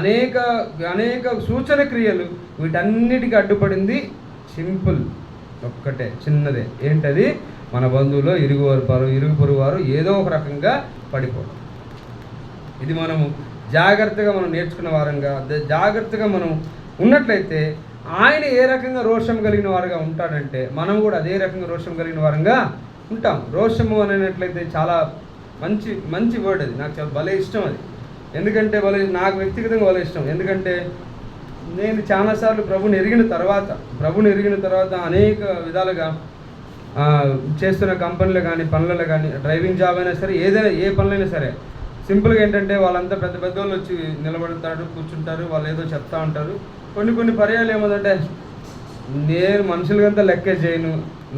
అనేక సూచన క్రియలు, వీటన్నిటికీ అడ్డుపడింది సింపుల్ ఒక్కటే, చిన్నదే. ఏంటది? మన బంధువులు, ఇరుగు పొరుగు వారు ఏదో ఒక రకంగా పడిపోవడం. ఇది మనము జాగ్రత్తగా మనం నేర్చుకున్న వారంగా, జాగ్రత్తగా మనం ఉన్నట్లయితే, ఆయన ఏ రకంగా రోషం కలిగిన వారుగా ఉంటాడంటే, మనం కూడా అదే రకంగా రోషం కలిగిన వారంగా ఉంటాం. రోషము అనేట్లయితే చాలా మంచి వర్డ్ అది, నాకు చాలా భలే ఇష్టం అది. ఎందుకంటే నాకు వ్యక్తిగతంగా భలే ఇష్టం. ఎందుకంటే నేను చాలాసార్లు ప్రభుని ఎరిగిన తర్వాత అనేక విధాలుగా చేస్తున్న కంపెనీలు కానీ పనులలో కానీ డ్రైవింగ్ జాబ్ అయినా సరే ఏదైనా ఏ పనులైనా సరే సింపుల్గా ఏంటంటే వాళ్ళంతా పెద్ద పెద్ద వాళ్ళు వచ్చి నిలబడతారు, కూర్చుంటారు, వాళ్ళు ఏదో చెప్తా ఉంటారు. కొన్ని పర్యాలు ఏమవుతుందంటే నేను మనుషులకంతా లెక్కే చేయను,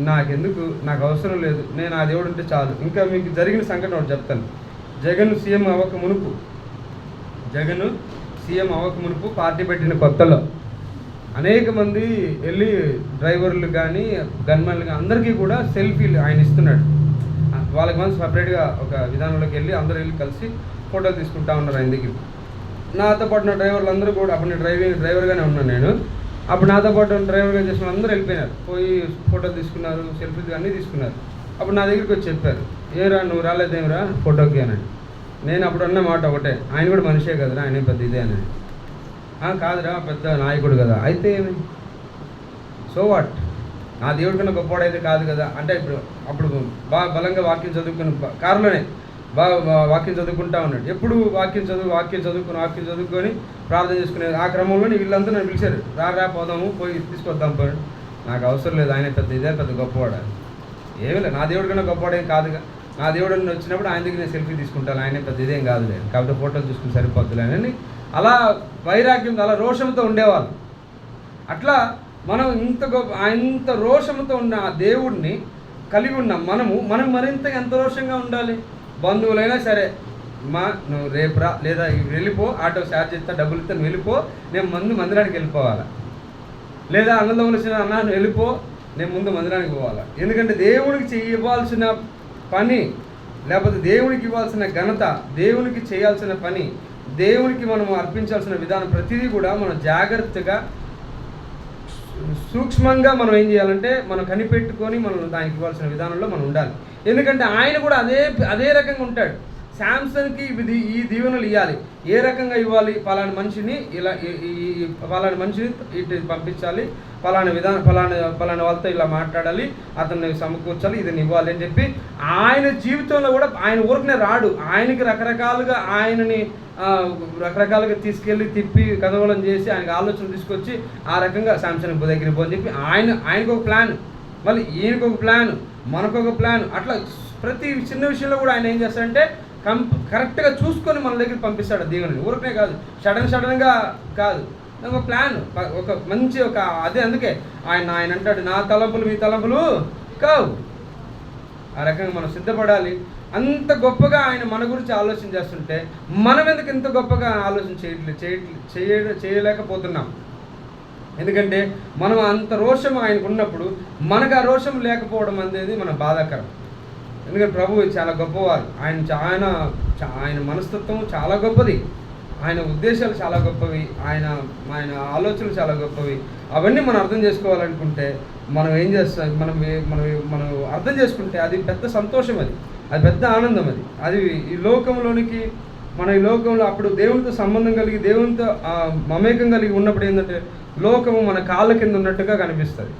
నాకెందుకు, నాకు అవసరం లేదు, నేను ఆ దేవుడు ఉంటే చాలు. ఇంకా మీకు జరిగిన సంఘటన ఒకటి చెప్తాను. జగన్ సీఎం అవ్వక మునుపు పార్టీ పెట్టిన కొత్తలో అనేక మంది వెళ్ళి డ్రైవర్లు కానీ గన్మెన్లు కానీ అందరికీ కూడా సెల్ఫీలు ఆయన ఇస్తున్నాడు. వాళ్ళకి మనం సపరేట్గా ఒక విధానంలోకి వెళ్ళి అందరూ వెళ్ళి కలిసి ఫోటోలు తీసుకుంటా ఉన్నారు ఆయన దగ్గర. నాతో పాటు నా డ్రైవర్లు అందరూ కూడా, అప్పుడు నేను డ్రైవర్గానే ఉన్నాను నేను, అప్పుడు నాతో పాటు డ్రైవర్గా చేసిన అందరూ వెళ్ళిపోయినారు, పోయి ఫోటోలు తీసుకున్నారు, సెల్ఫీలు అన్నీ తీసుకున్నారు. అప్పుడు నా దగ్గరికి వచ్చి చెప్పారు, ఏరా నువ్వు రాలేదేమిరా ఫోటోకి అనండి. నేను అప్పుడు అన్న మాట ఒకటే, ఆయన కూడా మనిషే కదరా, ఆయన పెద్ద ఇదే అని. కాదురా పెద్ద నాయకుడు కదా, అయితే ఏమి, సో వాట్, నా దేవుడి కన్నా గొప్పవాడైతే కాదు కదా అంటే. అప్పుడు బాగా బలంగా వాక్యం చదువుకుని కారులోనే బాగా వాక్యం చదువుకుంటా ఉన్నాడు. ఎప్పుడు వాక్యం చదువుకొని ప్రార్థన చేసుకునేది. ఆ క్రమంలో వీళ్ళంతా నన్ను పిలిచారు, రా పోదాము, పోయి తీసుకొద్దాం పోయి. నాకు అవసరం లేదు, ఆయన పెద్ద గొప్పవాడు. ఏమీ లేదు, నా దేవుడి కన్నా గొప్పవాడేం కాదుగా. నా దేవుడు వచ్చినప్పుడు ఆయన దగ్గర నేను సెల్ఫీ తీసుకుంటాను, ఆయన పెద్ద ఇదేం కాదులే, కాబట్టి ఫోటోలు చూసుకుని సరిపోద్దులే అని అలా వైరాగ్యం, అలా రోషంతో ఉండేవాళ్ళు. అట్లా మనం ఇంత రోషంతో ఉన్న ఆ దేవుడిని కలిగి ఉన్నాం. మనం మరింత ఎంత రోషంగా ఉండాలి. బంధువులైనా సరే, నువ్వు రేపు రా, లేదా వెళ్ళిపో, ఆటో ఛార్జ్ ఇస్తా, డబ్బులు ఇస్తా, నువ్వు వెళ్ళిపో, నేను మందిరానికి వెళ్ళిపోవాలా. లేదా అన్నదమ్ములు వచ్చిన అన్న నువ్వు వెళ్ళిపో, నేను ముందు మందిరానికి పోవాలా. ఎందుకంటే దేవునికి ఇవ్వాల్సిన పని, లేకపోతే దేవునికి ఇవ్వాల్సిన ఘనత, దేవునికి చేయాల్సిన పని, దేవునికి మనం అర్పించాల్సిన విధానం ప్రతిదీ కూడా మనం జాగ్రత్తగా సూక్ష్మంగా మనం ఏం చేయాలంటే మనం కనిపెట్టుకొని మనం దానికి ఇవ్వాల్సిన విధానంలో మనం ఉండాలి. ఎందుకంటే ఆయన కూడా అదే రకంగా ఉంటాడు. శాంసన్కి ఈ దీవెనలు ఇవ్వాలి, ఏ రకంగా ఇవ్వాలి, పలానా మనిషిని ఇటు పంపించాలి, పలానా వాళ్ళతో ఇలా మాట్లాడాలి, అతన్ని సమకూర్చాలి, ఇది ఇవ్వాలి అని చెప్పి ఆయన జీవితంలో కూడా ఆయన ఊరికనే రాడు. ఆయనకి రకరకాలుగా తీసుకెళ్ళి తిప్పి కదవలం చేసి ఆయనకు ఆలోచన తీసుకొచ్చి ఆ రకంగా శాంసన్ దగ్గరికి పోని చెప్పి ఆయనకు ఒక ప్లాన్, మళ్ళీ ఈయనకు ఒక ప్లాన్, మనకు ఒక ప్లాన్. అట్లా ప్రతి చిన్న విషయంలో కూడా ఆయన ఏం చేస్తాడంటే కరెక్ట్గా చూసుకొని మన దగ్గర పంపిస్తాడు దేవుని. ఊరికనే కాదు, సడన్గా కాదు, ఒక ప్లాన్, ఒక మంచి అందుకే ఆయన అంటాడు, నా తలంపులు మీ తలంపులు కావు. ఆ రకంగా మనం సిద్ధపడాలి. అంత గొప్పగా ఆయన మన గురించి ఆలోచన చేస్తుంటే మనం ఎందుకు ఇంత గొప్పగా ఆలోచన చేయలేకపోతున్నాం? ఎందుకంటే మనం అంత రోషం ఆయనకు ఉన్నప్పుడు మనకు ఆ రోషం లేకపోవడం అనేది మన బాధాకరం. ఎందుకంటే ప్రభువు చాలా గొప్పవారు. ఆయన మనస్తత్వం చాలా గొప్పది, ఆయన ఉద్దేశాలు చాలా గొప్పవి, ఆయన ఆలోచనలు చాలా గొప్పవి. అవన్నీ మనం అర్థం చేసుకోవాలనుకుంటే మనం ఏం చేస్తాం, మనం అర్థం చేసుకుంటే అది పెద్ద సంతోషం, అది పెద్ద ఆనందం. అది ఈ లోకంలో అప్పుడు దేవునితో సంబంధం కలిగి, దేవునితో మమేకం కలిగి ఉన్నప్పుడు ఏంటంటే లోకము మన కాళ్ళ కింద ఉన్నట్టుగా కనిపిస్తుంది.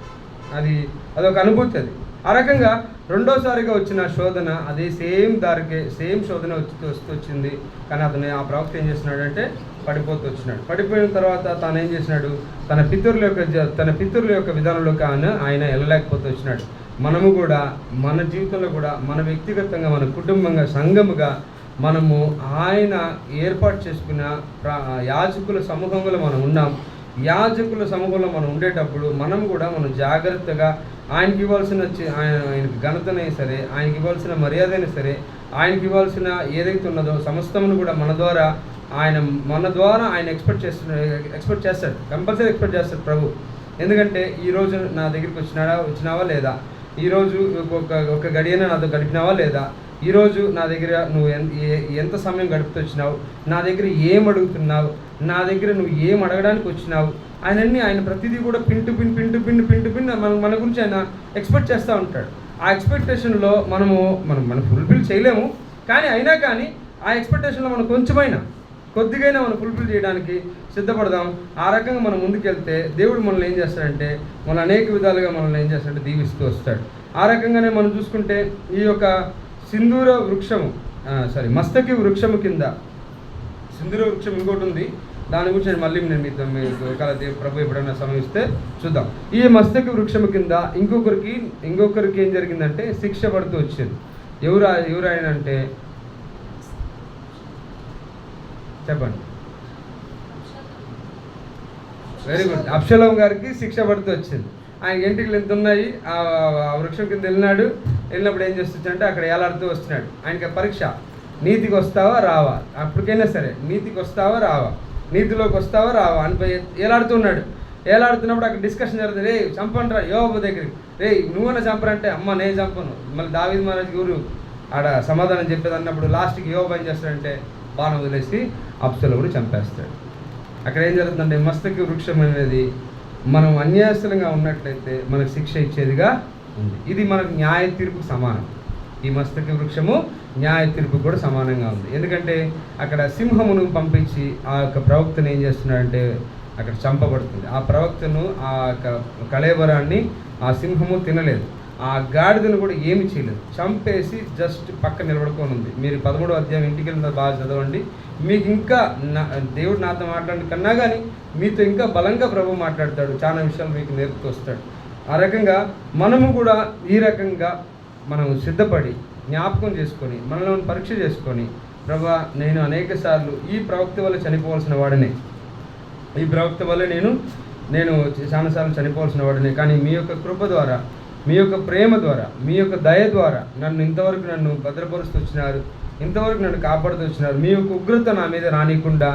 అదొక అనుభూతి. ఆ రకంగా రెండోసారిగా వచ్చిన శోధన అదే సేమ్ శోధన వచ్చింది. కానీ అతను ఆ ప్రవక్త ఏం చేస్తున్నాడంటే పడిపోతూ పడిపోయిన తర్వాత తాను ఏం చేసినాడు, తన పితరుల యొక్క విధానంలోకి ఆయన వెళ్ళలేకపోతూ వచ్చినాడు. మనము కూడా మన జీవితంలో కూడా మన వ్యక్తిగతంగా, మన కుటుంబంగా, సంఘముగా మనము ఆయన ఏర్పాటు చేసుకున్న యాజకుల సమూహంలో మనం ఉన్నాం. యాజకుల సమూహంలో మనం ఉండేటప్పుడు మనం జాగ్రత్తగా ఆయనకి ఇవ్వాల్సిన ఆయనకి ఘనతనే సరే, ఆయనకి ఇవ్వాల్సిన మర్యాదనే సరే, ఆయనకి ఇవ్వాల్సిన ఏదైతే ఉన్నదో సమస్తమును కూడా మన ద్వారా ఆయన ఎక్స్పెక్ట్ చేస్తాడు. కంపల్సరీ ఎక్స్పెక్ట్ చేస్తాడు ప్రభు. ఎందుకంటే ఈరోజు నా దగ్గరికి వచ్చినావా లేదా, ఈరోజు ఒక గడియన నాతో గడిపినావా లేదా, ఈరోజు నా దగ్గర నువ్వు ఎంత సమయం గడుపుతూ వచ్చినావు, నా దగ్గర ఏం అడుగుతున్నావు, నా దగ్గర నువ్వు ఏం అడగడానికి వచ్చినావు, ఆయన ప్రతిదీ కూడా పింటు పిన్ మన గురించి ఆయన ఎక్స్పెక్ట్ చేస్తూ ఉంటాడు. ఆ ఎక్స్పెక్టేషన్లో మనం ఫుల్ఫిల్ చేయలేము, కానీ ఆ ఎక్స్పెక్టేషన్లో మనం కొద్దిగైనా మనం ఫుల్ఫిల్ చేయడానికి సిద్ధపడదాం. ఆ రకంగా మనం ముందుకెళ్తే దేవుడు మనల్ని ఏం చేస్తాడంటే అనేక విధాలుగా మనల్ని ఏం చేస్తాడంటే దీవిస్తూ వస్తాడు. ఆ రకంగానే మనం చూసుకుంటే ఈ యొక్క మస్తకి వృక్షము కింద సింధూర వృక్షం ఇంకోటి ఉంది, దాని గురించి నేను మళ్ళీ మీతో మీకు ఒకవేళ ప్రభు ఎప్పుడైనా సమయం ఇస్తే చూద్దాం. ఈ మస్తక వృక్షము కింద ఇంకొకరికి ఏం జరిగిందంటే శిక్ష పడుతూ వచ్చింది. ఎవరు ఆయన అంటే చెప్పండి. Very good. అబ్షలోం గారికి శిక్ష పడుతూ వచ్చింది. ఆయన ఎంటికలు ఎంత ఉన్నాయి, ఆ వృక్షం కింద వెళ్ళినప్పుడు ఏం చేస్తుంటే అక్కడ ఏలాడుతూ వస్తున్నాడు. ఆయనకి పరీక్ష, నీతికి వస్తావా రావా, అప్పటికైనా సరే నీతికి వస్తావా రావా, నీతిలోకి వస్తావా రావా అని ఏలాడుతున్నాడు. ఏలాడుతున్నప్పుడు అక్కడ డిస్కషన్ జరుగుతుంది. రే చంపండి రా యోబు దగ్గరికి, రే నువ్వన్నా చంపరంటే అమ్మ నేను చంపను. మళ్ళీ దావీదు మహారాజు గురు ఆడ సమాధానం చెప్పేది అన్నప్పుడు లాస్ట్కి యోబు ఏం చేస్తాడంటే బాణం వదిలేసి అబ్షలోమును చంపేస్తాడు. అక్కడ ఏం జరుగుతుందంటే మస్తకి వృక్షం అనేది మనం అన్యాయస్తులంగా ఉన్నట్లయితే మనకు శిక్ష ఇచ్చేదిగా ఉంది. ఇది మనకు న్యాయ తీర్పుకు సమానం. ఈ మస్తకి వృక్షము న్యాయ తీర్పు కూడా సమానంగా ఉంది. ఎందుకంటే అక్కడ సింహమును పంపించి ఆ యొక్క ప్రవక్తను ఏం చేస్తున్నాడంటే అక్కడ చంపబడుతుంది. ఆ ప్రవక్తను ఆ యొక్క కళేబరాన్ని ఆ సింహము తినలేదు, ఆ గాడిదను కూడా ఏమి చేయలేదు, చంపేసి జస్ట్ పక్క నిలబడుకొని ఉంది. మీరు 13వ అధ్యాయం ఇంటికి వెళ్ళిన బాగా చదవండి. మీకు ఇంకా దేవుడు నాతో మాట్లాడిన కన్నా కానీ మీతో ఇంకా బలంగా ప్రభు మాట్లాడతాడు, చాలా విషయాలు మీకు నేర్పుతూ వస్తాడు. ఆ రకంగా మనము కూడా ఈ రకంగా మనం సిద్ధపడి జ్ఞాపకం చేసుకొని మనల్ని పరీక్ష చేసుకొని, ప్రభా నేను అనేక సార్లు ఈ ప్రవక్త వల్ల చనిపోవాల్సిన వాడినే, ఈ ప్రవక్త వల్ల నేను చాలాసార్లు చనిపోవాల్సిన వాడినే, కానీ మీ యొక్క కృప ద్వారా, మీ యొక్క ప్రేమ ద్వారా, మీ యొక్క దయ ద్వారా ఇంతవరకు నన్ను భద్రపరుస్తూ వచ్చినారు, ఇంతవరకు నన్ను కాపాడుతూ వచ్చినారు. మీ యొక్క ఉగ్రత నా మీద రానియకుండా,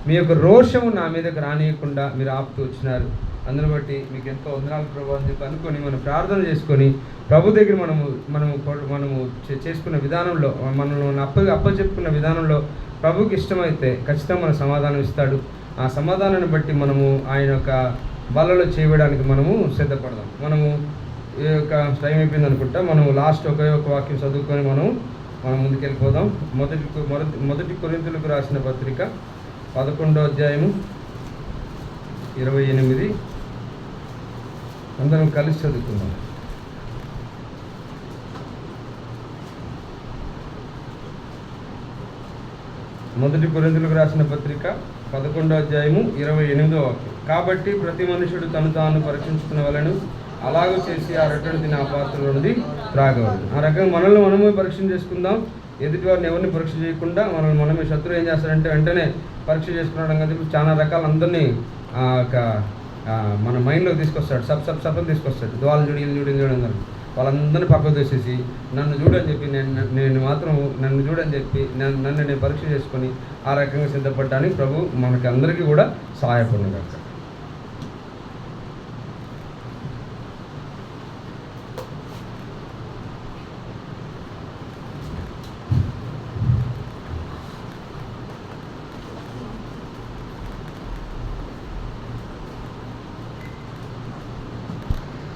మీ యొక్క రోషము నా మీదకి రానియకుండా మీరు ఆపుతూ వచ్చినారు. అందుని బట్టి మీకు ఎంతో వందనాలు ప్రభు అని చెప్పి అనుకొని మనం ప్రార్థన చేసుకొని ప్రభు దగ్గర మనము చేసుకున్న విధానంలో, మనల్ని అప్పచెప్పుకున్న విధానంలో ప్రభుకి ఇష్టమైతే ఖచ్చితంగా మన సమాధానం ఇస్తాడు. ఆ సమాధానాన్ని బట్టి మనము ఆయన యొక్క బలలో చేయడానికి మనము సిద్ధపడదాం. మనము ఈ యొక్క టైం అయిపోయింది అనుకుంటా. మనము లాస్ట్ ఒకే ఒక వాక్యం చదువుకొని మనం ముందుకెళ్ళిపోదాం. మొదటి కొరింథీయులకు రాసిన పత్రిక 11వ అధ్యాయము 28 అందరం కలిసి చదువుకుందాం. మొదటి కొరింథీయులకు రాసిన పత్రిక 11వ అధ్యాయము 28వ వాక్యం. కాబట్టి ప్రతి మనుషుడు తను తాను పరీక్షించుకున్న వలన అలాగూ చేసి ఆ రొట్టెను తిని ఆ పాత్ర నుండి త్రాగవలెను. ఆ రకంగా మనల్ని మనమే పరీక్ష చేసుకుందాం. ఎదుటి వారిని ఎవరిని పరీక్ష చేయకుండా మనమే. శత్రువు ఏం చేస్తాడంటే వెంటనే పరీక్ష చేసుకున్నాడు కదా, చాలా రకాల అందరినీ మన మైండ్లోకి తీసుకొస్తాడు, సబ్ని తీసుకొస్తాడు. వాళ్ళు చూడని వాళ్ళందరినీ పక్కకు తీసేసి నన్ను చూడని చెప్పి నన్ను చూడని చెప్పి నన్ను నేను పరీక్ష చేసుకొని ఆ రకంగా సిద్ధపడడానికి ప్రభు మనకి అందరికీ కూడా సహాయపడును.